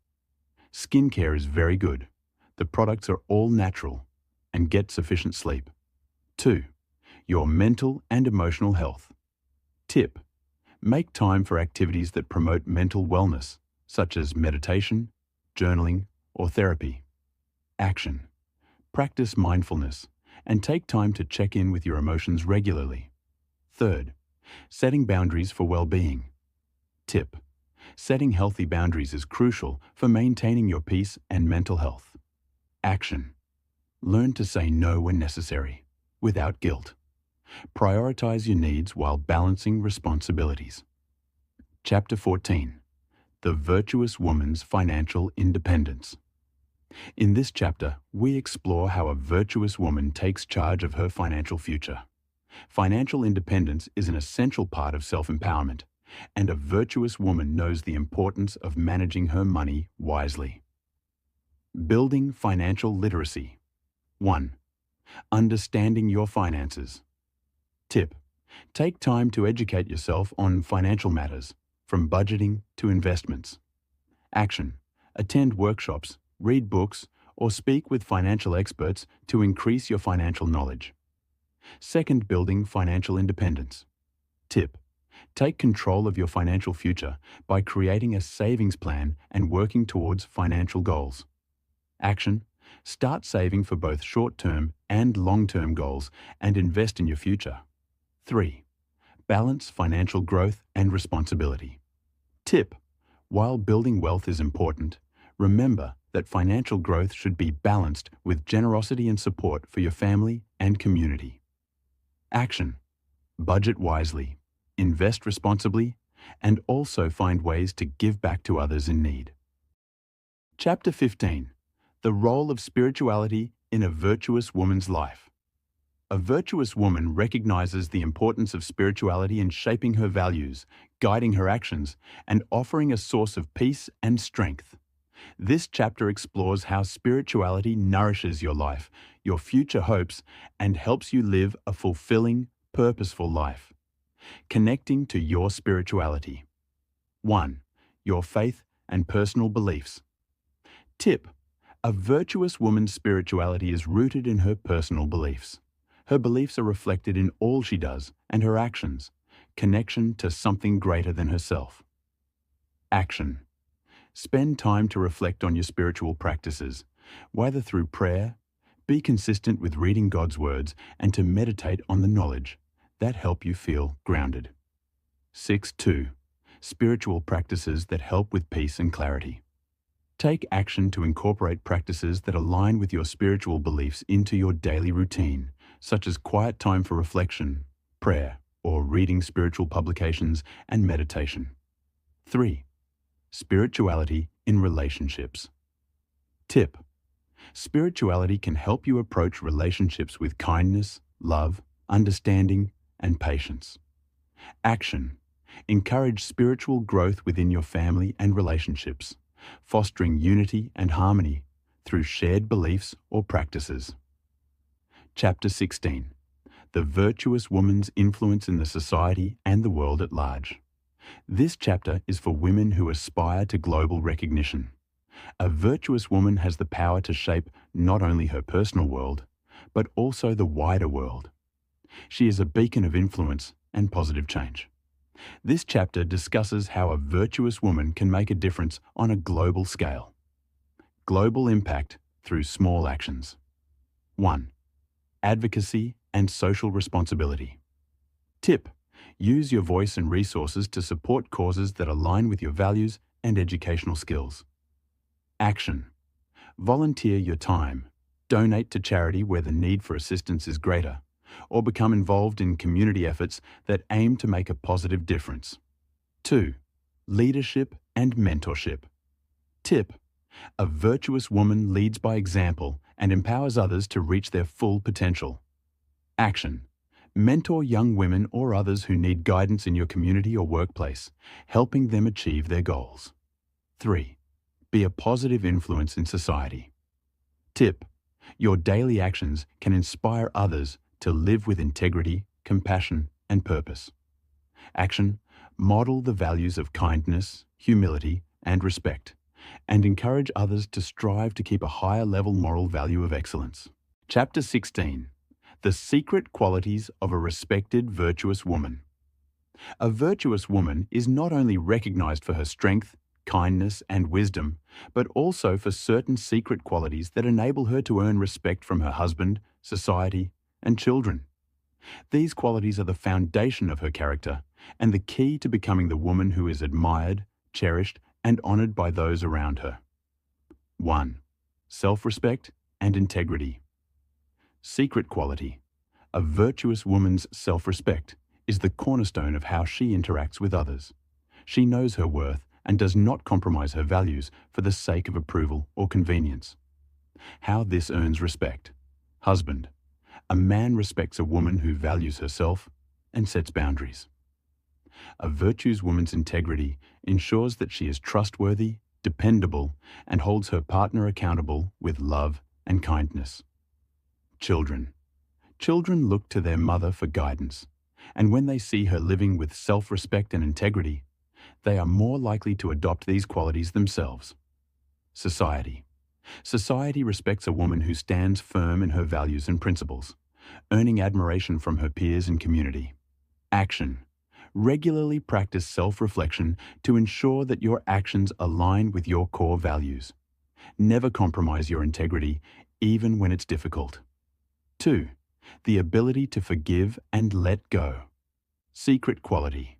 Skincare is very good. The products are all natural, and get sufficient sleep. 2. Your mental and emotional health. Tip: make time for activities that promote mental wellness, such as meditation, journaling, or therapy. Action: practice mindfulness and take time to check in with your emotions regularly. 3. Setting boundaries for well-being. Tip: setting healthy boundaries is crucial for maintaining your peace and mental health. Action: learn to say no when necessary, without guilt. Prioritize your needs while balancing responsibilities. Chapter 14. The Virtuous Woman's Financial Independence. In this chapter, we explore how a virtuous woman takes charge of her financial future. Financial independence is an essential part of self-empowerment, and a virtuous woman knows the importance of managing her money wisely. Building financial literacy. 1. Understanding your finances. Tip: take time to educate yourself on financial matters, from budgeting to investments. Action: attend workshops, read books, or speak with financial experts to increase your financial knowledge. 2. Building financial independence. Tip: take control of your financial future by creating a savings plan and working towards financial goals. Action: start saving for both short-term and long-term goals and invest in your future. 3. Balance financial growth and responsibility. Tip: while building wealth is important, remember that financial growth should be balanced with generosity and support for your family and community. Action: budget wisely, invest responsibly, and also find ways to give back to others in need. Chapter 15. The Role of Spirituality in a Virtuous Woman's Life. A virtuous woman recognizes the importance of spirituality in shaping her values, guiding her actions, and offering a source of peace and strength. This chapter explores how spirituality nourishes your life, your future hopes, and helps you live a fulfilling, purposeful life. Connecting to your spirituality. 1. Your faith and personal beliefs. Tip: a virtuous woman's spirituality is rooted in her personal beliefs. Her beliefs are reflected in all she does and her actions, connection to something greater than herself. Action: spend time to reflect on your spiritual practices, whether through prayer. Be consistent with reading God's words and to meditate on the knowledge that help you feel grounded. 6.2. Spiritual practices that help with peace and clarity. Take action to incorporate practices that align with your spiritual beliefs into your daily routine, such as quiet time for reflection, prayer, or reading spiritual publications and meditation. 3. Spirituality in relationships. Tip: spirituality can help you approach relationships with kindness, love, understanding, and patience. Action: encourage spiritual growth within your family and relationships, fostering unity and harmony through shared beliefs or practices. Chapter 16: The Virtuous Woman's Influence in the Society and the World at Large. This chapter is for women who aspire to global recognition. A virtuous woman has the power to shape not only her personal world, but also the wider world. She is a beacon of influence and positive change. This chapter discusses how a virtuous woman can make a difference on a global scale. Global impact through small actions. 1. Advocacy and social responsibility. Tip: use your voice and resources to support causes that align with your values and educational skills. Action: volunteer your time, donate to charity where the need for assistance is greater, or become involved in community efforts that aim to make a positive difference. 2. Leadership and mentorship. Tip: a virtuous woman leads by example and empowers others to reach their full potential. Action: mentor young women or others who need guidance in your community or workplace, helping them achieve their goals. 3. Be a positive influence in society. Tip: your daily actions can inspire others to live with integrity, compassion, and purpose. Action: model the values of kindness, humility, and respect, and encourage others to strive to keep a higher level moral value of excellence. Chapter 16: The Secret Qualities of a Respected Virtuous Woman. A virtuous woman is not only recognized for her strength, kindness, and wisdom, but also for certain secret qualities that enable her to earn respect from her husband, society, and children. These qualities are the foundation of her character and the key to becoming the woman who is admired, cherished, and honored by those around her. 1. Self-respect and integrity. Secret quality: a virtuous woman's self-respect is the cornerstone of how she interacts with others. She knows her worth and does not compromise her values for the sake of approval or convenience. How this earns respect. Husband: a man respects a woman who values herself and sets boundaries. A virtuous woman's integrity ensures that she is trustworthy, dependable, and holds her partner accountable with love and kindness. Children: children look to their mother for guidance, and when they see her living with self-respect and integrity, they are more likely to adopt these qualities themselves. Society: society respects a woman who stands firm in her values and principles, earning admiration from her peers and community. Action: regularly practice self-reflection to ensure that your actions align with your core values. Never compromise your integrity, even when it's difficult. 2. The ability to forgive and let go. Secret quality: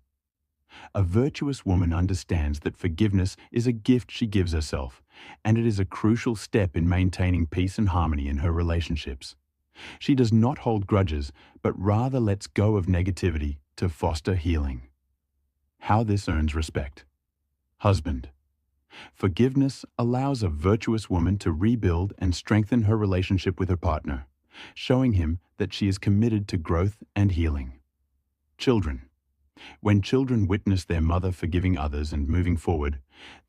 a virtuous woman understands that forgiveness is a gift she gives herself, and it is a crucial step in maintaining peace and harmony in her relationships. She does not hold grudges, but rather lets go of negativity to foster healing. How this earns respect. Husband: forgiveness allows a virtuous woman to rebuild and strengthen her relationship with her partner, showing him that she is committed to growth and healing. Children: when children witness their mother forgiving others and moving forward,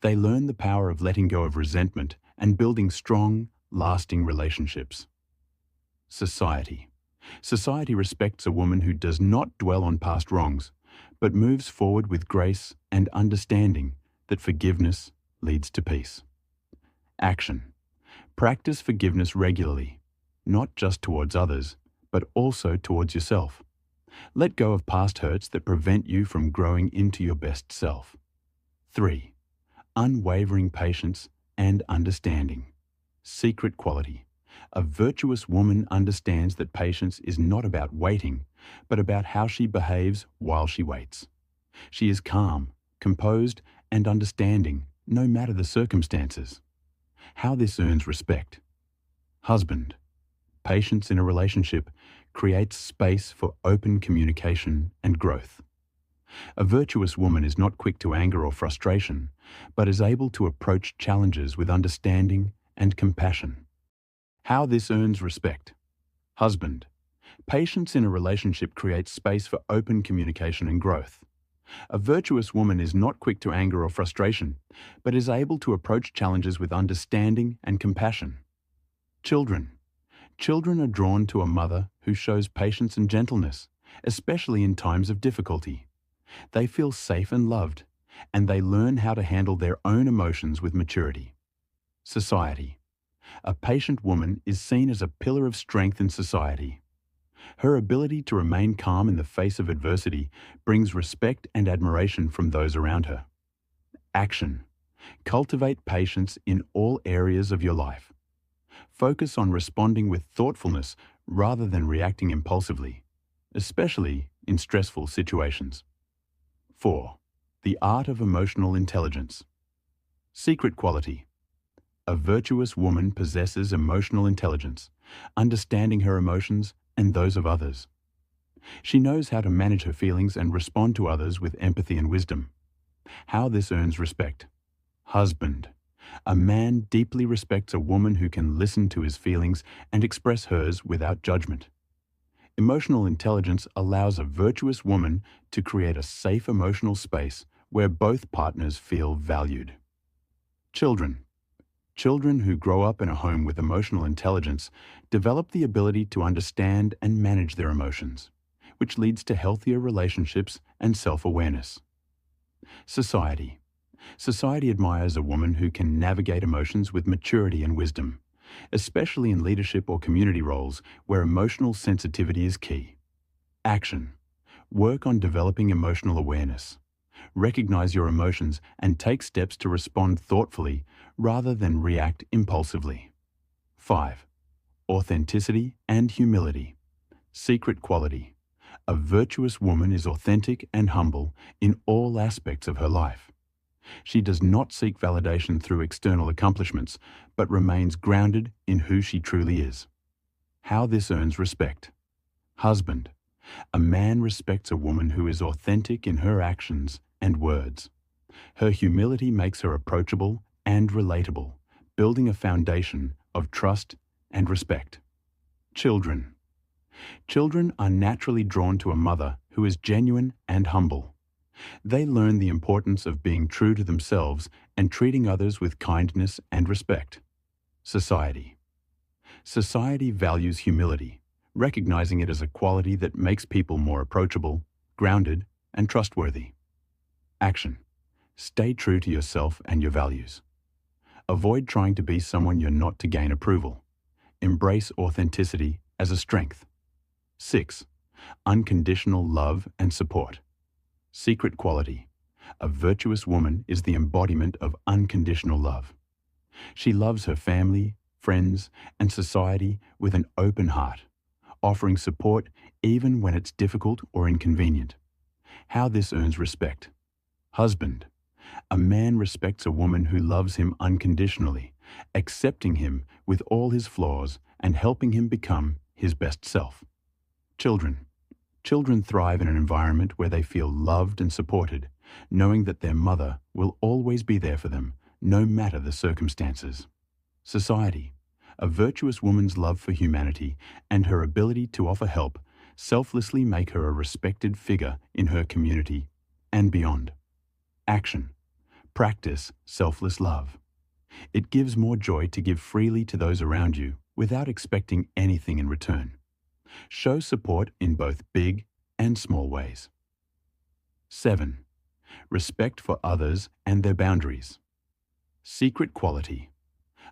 they learn the power of letting go of resentment and building strong, lasting relationships. Society: society respects a woman who does not dwell on past wrongs, but moves forward with grace and understanding that forgiveness leads to peace. Action: practice forgiveness regularly, not just towards others, but also towards yourself. Let go of past hurts that prevent you from growing into your best self. 3. Unwavering patience and understanding. Secret quality: a virtuous woman understands that patience is not about waiting, but about how she behaves while she waits. She is calm, composed, and understanding, no matter the circumstances. How this earns respect. Husband. Patience in a relationship creates space for open communication and growth. A virtuous woman is not quick to anger or frustration, but is able to approach challenges with understanding and compassion. How this earns respect. Husband. Patience in a relationship creates space for open communication and growth. A virtuous woman is not quick to anger or frustration, but is able to approach challenges with understanding and compassion. Children. Children are drawn to a mother who shows patience and gentleness, especially in times of difficulty. They feel safe and loved, and they learn how to handle their own emotions with maturity. Society. A patient woman is seen as a pillar of strength in society. Her ability to remain calm in the face of adversity brings respect and admiration from those around her. Action. Cultivate patience in all areas of your life. Focus on responding with thoughtfulness rather than reacting impulsively, especially in stressful situations. 4. The art of emotional intelligence. Secret quality. A virtuous woman possesses emotional intelligence, understanding her emotions and those of others. She knows how to manage her feelings and respond to others with empathy and wisdom. How this earns respect. Husband. A man deeply respects a woman who can listen to his feelings and express hers without judgment. Emotional intelligence allows a virtuous woman to create a safe emotional space where both partners feel valued. Children. Children who grow up in a home with emotional intelligence develop the ability to understand and manage their emotions, which leads to healthier relationships and self-awareness. Society. Society admires a woman who can navigate emotions with maturity and wisdom, especially in leadership or community roles where emotional sensitivity is key. Action. Work on developing emotional awareness. Recognize your emotions and take steps to respond thoughtfully rather than react impulsively. 5. Authenticity and humility. Secret quality. A virtuous woman is authentic and humble in all aspects of her life. She does not seek validation through external accomplishments, but remains grounded in who she truly is. How this earns respect. Husband. A man respects a woman who is authentic in her actions and words. Her humility makes her approachable and relatable, building a foundation of trust and respect. Children. Children are naturally drawn to a mother who is genuine and humble. They learn the importance of being true to themselves and treating others with kindness and respect. Society. Society values humility, recognizing it as a quality that makes people more approachable, grounded, and trustworthy. Action. Stay true to yourself and your values. Avoid trying to be someone you're not to gain approval. Embrace authenticity as a strength. 6. Unconditional love and support. Secret quality. A virtuous woman is the embodiment of unconditional love. She loves her family, friends, and society with an open heart, offering support even when it's difficult or inconvenient. How this earns respect. Husband. A man respects a woman who loves him unconditionally, accepting him with all his flaws and helping him become his best self. Children. Children thrive in an environment where they feel loved and supported, knowing that their mother will always be there for them, no matter the circumstances. Society. A virtuous woman's love for humanity and her ability to offer help selflessly make her a respected figure in her community and beyond. Action. Practice selfless love. It gives more joy to give freely to those around you without expecting anything in return. Show support in both big and small ways. 7. Respect for others and their boundaries. Secret quality.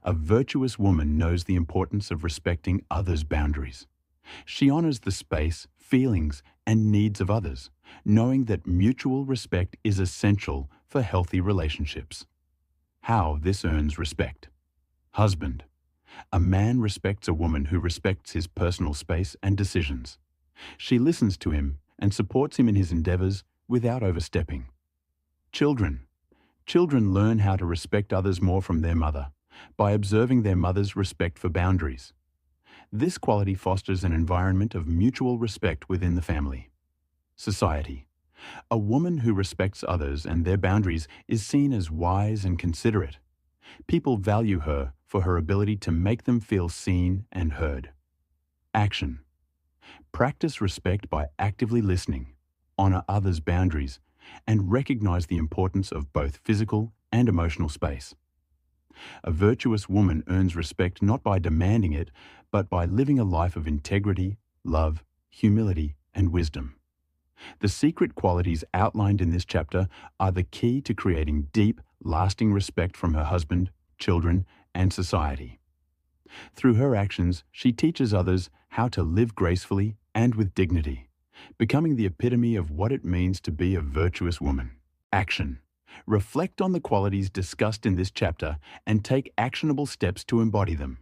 A virtuous woman knows the importance of respecting others' boundaries. She honors the space, feelings, and needs of others, knowing that mutual respect is essential for healthy relationships. How this earns respect. Husband. A man respects a woman who respects his personal space and decisions. She listens to him and supports him in his endeavors without overstepping. Children. Children learn how to respect others more from their mother, by observing their mother's respect for boundaries. This quality fosters an environment of mutual respect within the family. Society. A woman who respects others and their boundaries is seen as wise and considerate. People value her for her ability to make them feel seen and heard. Action. Practice respect by actively listening, honor others' boundaries, and recognize the importance of both physical and emotional space. A virtuous woman earns respect not by demanding it, but by living a life of integrity, love, humility, and wisdom. The secret qualities outlined in this chapter are the key to creating deep, lasting respect from her husband, children, and society. Through her actions, she teaches others how to live gracefully and with dignity, becoming the epitome of what it means to be a virtuous woman. Action. Reflect on the qualities discussed in this chapter and take actionable steps to embody them.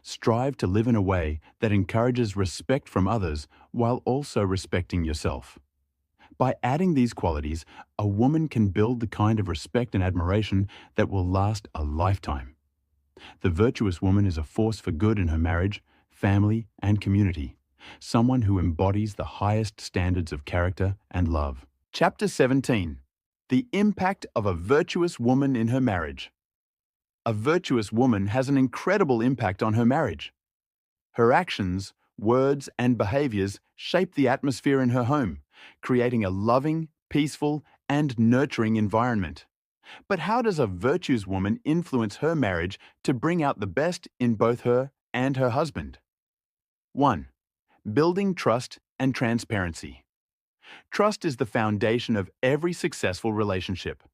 Strive to live in a way that encourages respect from others while also respecting yourself. By adding these qualities, a woman can build the kind of respect and admiration that will last a lifetime. The virtuous woman is a force for good in her marriage, family, and community, someone who embodies the highest standards of character and love. Chapter 17. The impact of a virtuous woman in her marriage. A virtuous woman has an incredible impact on her marriage. Her actions, words, and behaviors shape the atmosphere in her home, creating a loving, peaceful, and nurturing environment. But how does a virtuous woman influence her marriage to bring out the best in both her and her husband? 1. Building trust and transparency. Trust is the foundation of every successful relationship.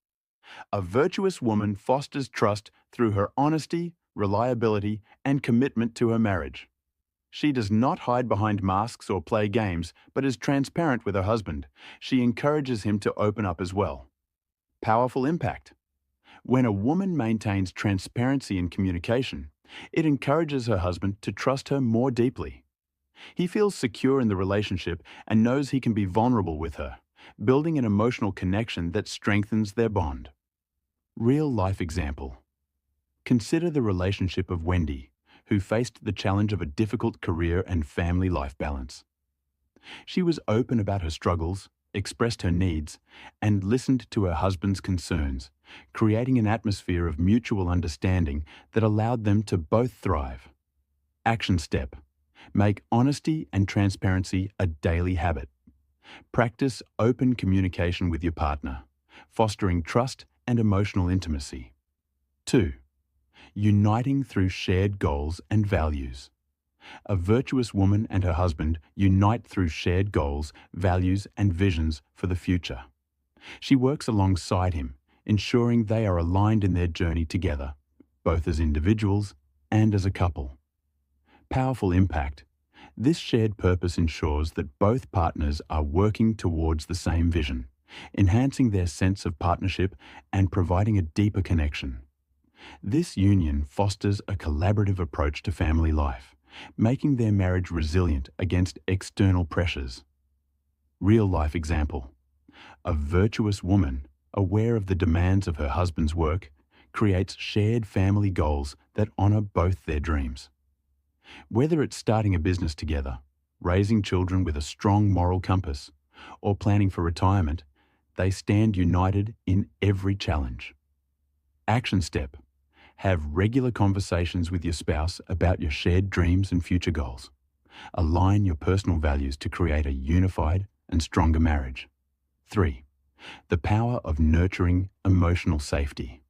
A virtuous woman fosters trust through her honesty, reliability, and commitment to her marriage. She does not hide behind masks or play games, but is transparent with her husband. She encourages him to open up as well. Powerful impact. When a woman maintains transparency in communication, it encourages her husband to trust her more deeply. He feels secure in the relationship and knows he can be vulnerable with her, building an emotional connection that strengthens their bond. Real-life example. Consider the relationship of Wendy, who faced the challenge of a difficult career and family life balance. She was open about her struggles, expressed her needs, and listened to her husband's concerns, creating an atmosphere of mutual understanding that allowed them to both thrive. Action step. Make honesty and transparency a daily habit. Practice open communication with your partner, fostering trust and emotional intimacy. 2. Uniting through shared goals and values. A virtuous woman and her husband unite through shared goals, values, and visions for the future. She works alongside him, ensuring they are aligned in their journey together, both as individuals and as a couple. Powerful impact. This shared purpose ensures that both partners are working towards the same vision, enhancing their sense of partnership and providing a deeper connection. This union fosters a collaborative approach to family life, making their marriage resilient against external pressures. Real-life example. A virtuous woman, aware of the demands of her husband's work, creates shared family goals that honor both their dreams. Whether it's starting a business together, raising children with a strong moral compass, or planning for retirement, they stand united in every challenge. Action step. Have regular conversations with your spouse about your shared dreams and future goals. Align your personal values to create a unified and stronger marriage. 3. The power of nurturing emotional safety.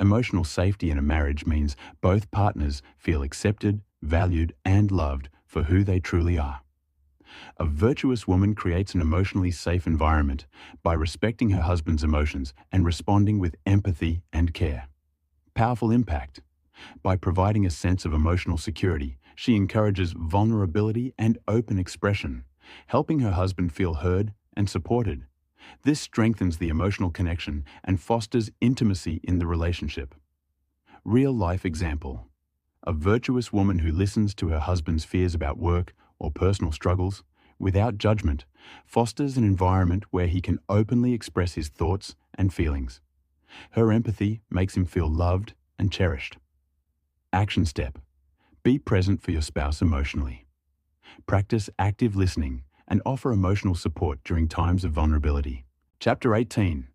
Emotional safety in a marriage means both partners feel accepted, valued, and loved for who they truly are. A virtuous woman creates an emotionally safe environment by respecting her husband's emotions and responding with empathy and care. Powerful impact. By providing a sense of emotional security, she encourages vulnerability and open expression, helping her husband feel heard and supported. This strengthens the emotional connection and fosters intimacy in the relationship. Real-life example. A virtuous woman who listens to her husband's fears about work or personal struggles without judgment fosters an environment where he can openly express his thoughts and feelings. Her empathy makes him feel loved and cherished. Action step. Be present for your spouse emotionally. Practice active listening and offer emotional support during times of vulnerability. Chapter 18.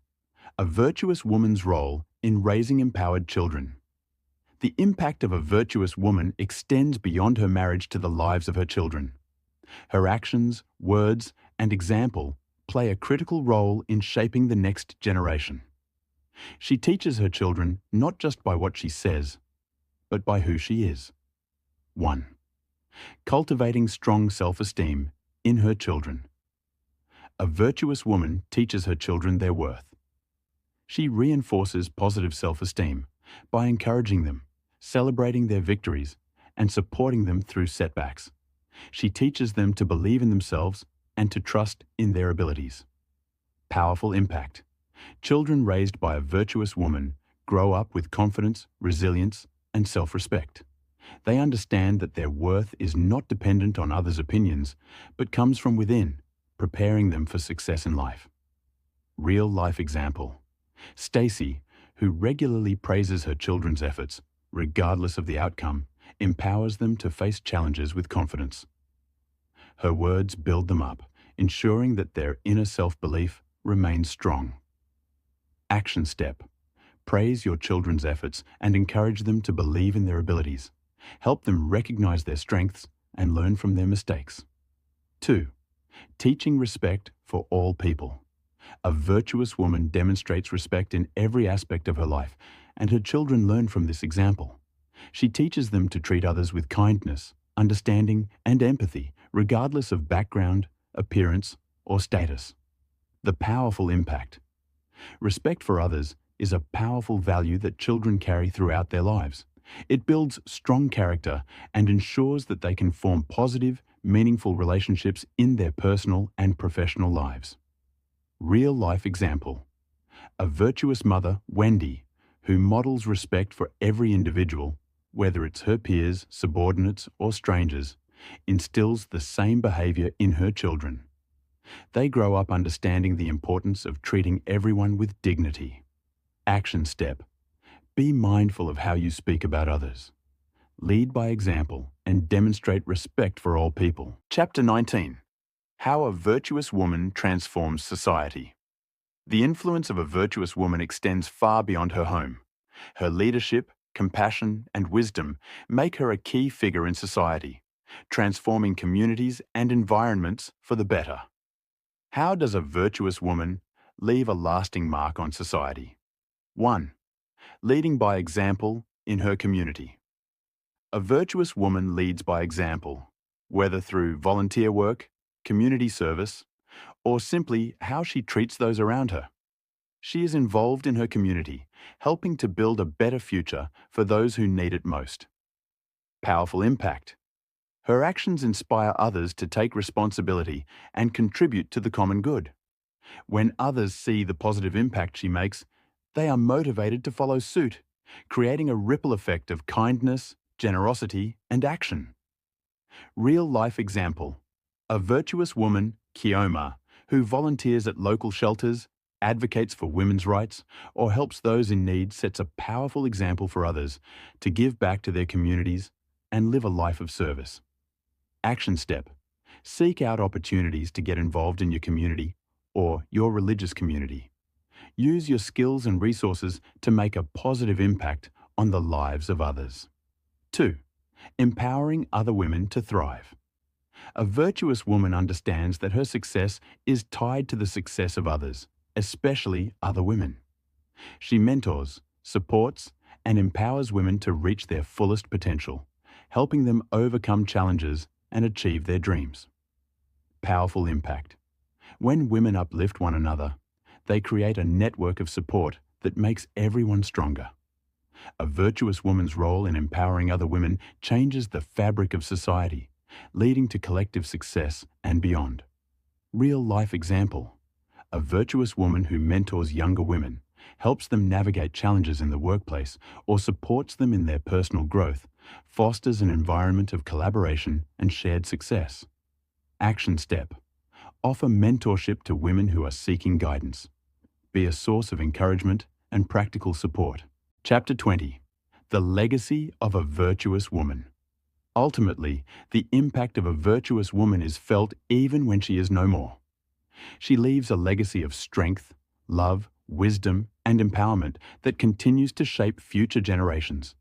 A virtuous woman's role in raising empowered children. The impact of a virtuous woman extends beyond her marriage to the lives of her children. Her actions, words, and example play a critical role in shaping the next generation. She teaches her children not just by what she says, but by who she is. 1. Cultivating strong self-esteem in her children. A virtuous woman teaches her children their worth. She reinforces positive self-esteem by encouraging them, celebrating their victories, and supporting them through setbacks. She teaches them to believe in themselves and to trust in their abilities. Powerful impact. Children raised by a virtuous woman grow up with confidence, resilience, and self-respect. They understand that their worth is not dependent on others' opinions, but comes from within, preparing them for success in life. Real life example. Stacy, who regularly praises her children's efforts, regardless of the outcome, empowers them to face challenges with confidence. Her words build them up, ensuring that their inner self-belief remains strong. Action step. Praise your children's efforts and encourage them to believe in their abilities. Help them recognize their strengths and learn from their mistakes. 2. Teaching respect for all people. A virtuous woman demonstrates respect in every aspect of her life, and her children learn from this example. She teaches them to treat others with kindness, understanding, and empathy, regardless of background, appearance, or status. The powerful impact. Respect for others is a powerful value that children carry throughout their lives. It builds strong character and ensures that they can form positive, meaningful relationships in their personal and professional lives. Real life example. A virtuous mother, Wendy, who models respect for every individual, whether it's her peers, subordinates, or strangers, instills the same behavior in her children. They grow up understanding the importance of treating everyone with dignity. Action step. Be mindful of how you speak about others. Lead by example and demonstrate respect for all people. Chapter 19. How a virtuous woman transforms society. The influence of a virtuous woman extends far beyond her home. Her leadership, compassion, and wisdom make her a key figure in society, transforming communities and environments for the better. How does a virtuous woman leave a lasting mark on society? 1. Leading by example in her community. A virtuous woman leads by example, whether through volunteer work, community service, or simply how she treats those around her. She is involved in her community, helping to build a better future for those who need it most. Powerful impact. Her actions inspire others to take responsibility and contribute to the common good. When others see the positive impact she makes, they are motivated to follow suit, creating a ripple effect of kindness, generosity, and action. Real-life example. A virtuous woman, Kioma, who volunteers at local shelters, advocates for women's rights, or helps those in need sets a powerful example for others to give back to their communities and live a life of service. Action step. Seek out opportunities to get involved in your community or your religious community. Use your skills and resources to make a positive impact on the lives of others. 2. Empowering other women to thrive. A virtuous woman understands that her success is tied to the success of others, especially other women. She mentors, supports, and empowers women to reach their fullest potential, helping them overcome challenges and achieve their dreams. Powerful impact. When women uplift one another, they create a network of support that makes everyone stronger. A virtuous woman's role in empowering other women changes the fabric of society, leading to collective success and beyond. Real-life example. A virtuous woman who mentors younger women, helps them navigate challenges in the workplace, or supports them in their personal growth, fosters an environment of collaboration and shared success. Action step. Offer mentorship to women who are seeking guidance. Be a source of encouragement and practical support. Chapter 20. The legacy of a virtuous woman. Ultimately, the impact of a virtuous woman is felt even when she is no more. She leaves a legacy of strength, love, wisdom, and empowerment that continues to shape future generations.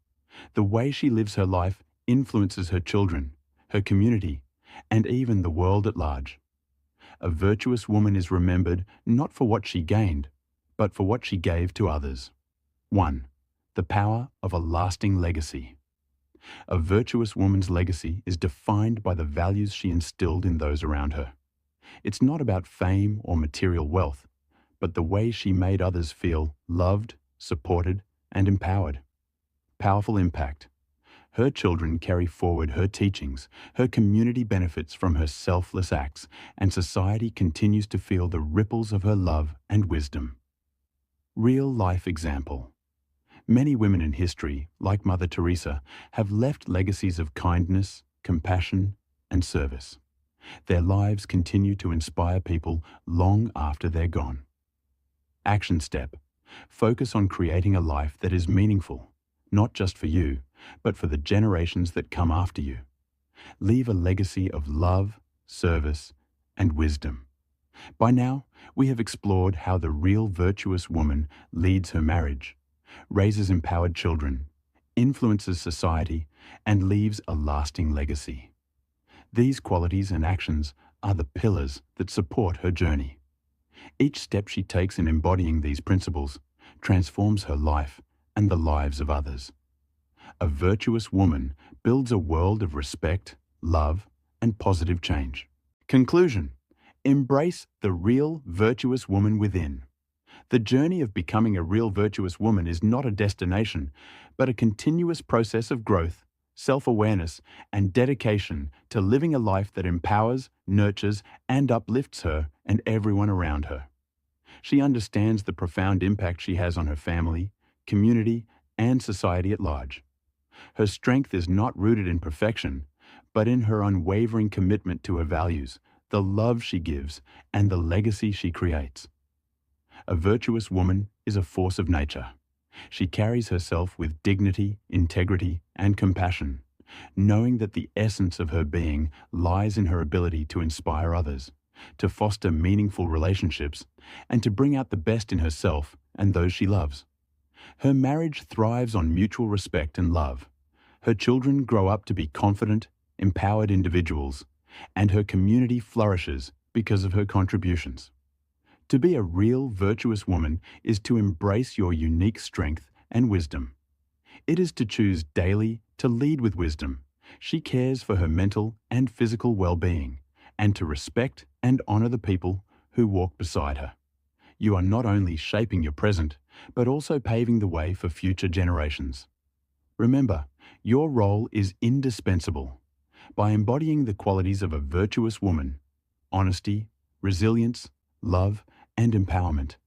The way she lives her life influences her children, her community, and even the world at large. A virtuous woman is remembered not for what she gained, but for what she gave to others. 1. The power of a lasting legacy. A virtuous woman's legacy is defined by the values she instilled in those around her. It's not about fame or material wealth, but the way she made others feel loved, supported, and empowered. Powerful impact. Her children carry forward her teachings, her community benefits from her selfless acts, and society continues to feel the ripples of her love and wisdom. Real-life example. Many women in history, like Mother Teresa, have left legacies of kindness, compassion, and service. Their lives continue to inspire people long after they're gone. Action step. Focus on creating a life that is meaningful, not just for you, but for the generations that come after you. Leave a legacy of love, service, and wisdom. By now, we have explored how the real virtuous woman leads her marriage, raises empowered children, influences society, and leaves a lasting legacy. These qualities and actions are the pillars that support her journey. Each step she takes in embodying these principles transforms her life and the lives of others. A virtuous woman builds a world of respect, love, and positive change. Conclusion. Embrace the real virtuous woman within. The journey of becoming a real virtuous woman is not a destination, but a continuous process of growth, self-awareness, and dedication to living a life that empowers, nurtures, and uplifts her and everyone around her. She understands the profound impact she has on her family, community, and society at large. Her strength is not rooted in perfection, but in her unwavering commitment to her values, the love she gives, and the legacy she creates. A virtuous woman is a force of nature. She carries herself with dignity, integrity, and compassion, knowing that the essence of her being lies in her ability to inspire others, to foster meaningful relationships, and to bring out the best in herself and those she loves. Her marriage thrives on mutual respect and love. Her children grow up to be confident, empowered individuals, and her community flourishes because of her contributions. To be a real virtuous woman is to embrace your unique strength and wisdom. It is to choose daily to lead with wisdom. She cares for her mental and physical well-being, and to respect and honor the people who walk beside her. You are not only shaping your present, but also paving the way for future generations. Remember, your role is indispensable. By embodying the qualities of a virtuous woman, honesty, resilience, love, and empowerment,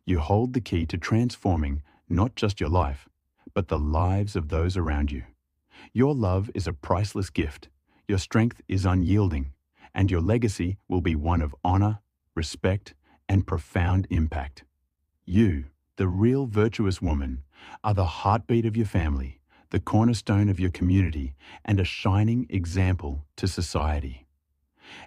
you hold the key to transforming not just your life, but the lives of those around you. Your love is a priceless gift, your strength is unyielding, and your legacy will be one of honor, respect, and profound impact. You, the real virtuous woman, are the heartbeat of your family, the cornerstone of your community, and a shining example to society.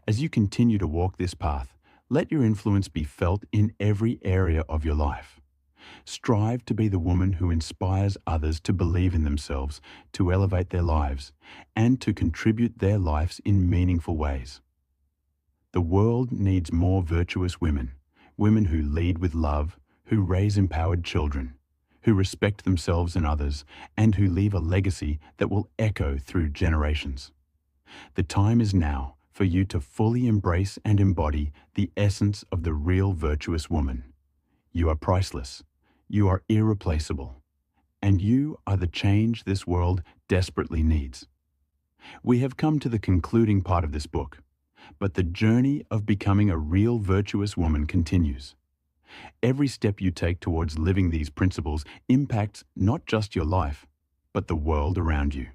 As you continue to walk this path, let your influence be felt in every area of your life. Strive to be the woman who inspires others to believe in themselves, to elevate their lives, and to contribute their lives in meaningful ways. The world needs more virtuous women, women who lead with love, who raise empowered children, who respect themselves and others, and who leave a legacy that will echo through generations. The time is now for you to fully embrace and embody the essence of the real virtuous woman. You are priceless, you are irreplaceable, and you are the change this world desperately needs. We have come to the concluding part of this book, but the journey of becoming a real virtuous woman continues. Every step you take towards living these principles impacts not just your life, but the world around you,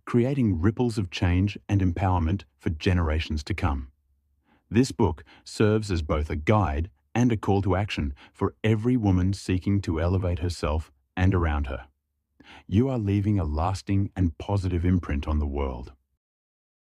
creating ripples of change and empowerment for generations to come. This book serves as both a guide and a call to action for every woman seeking to elevate herself and around her. you are leaving a lasting and positive imprint on the world.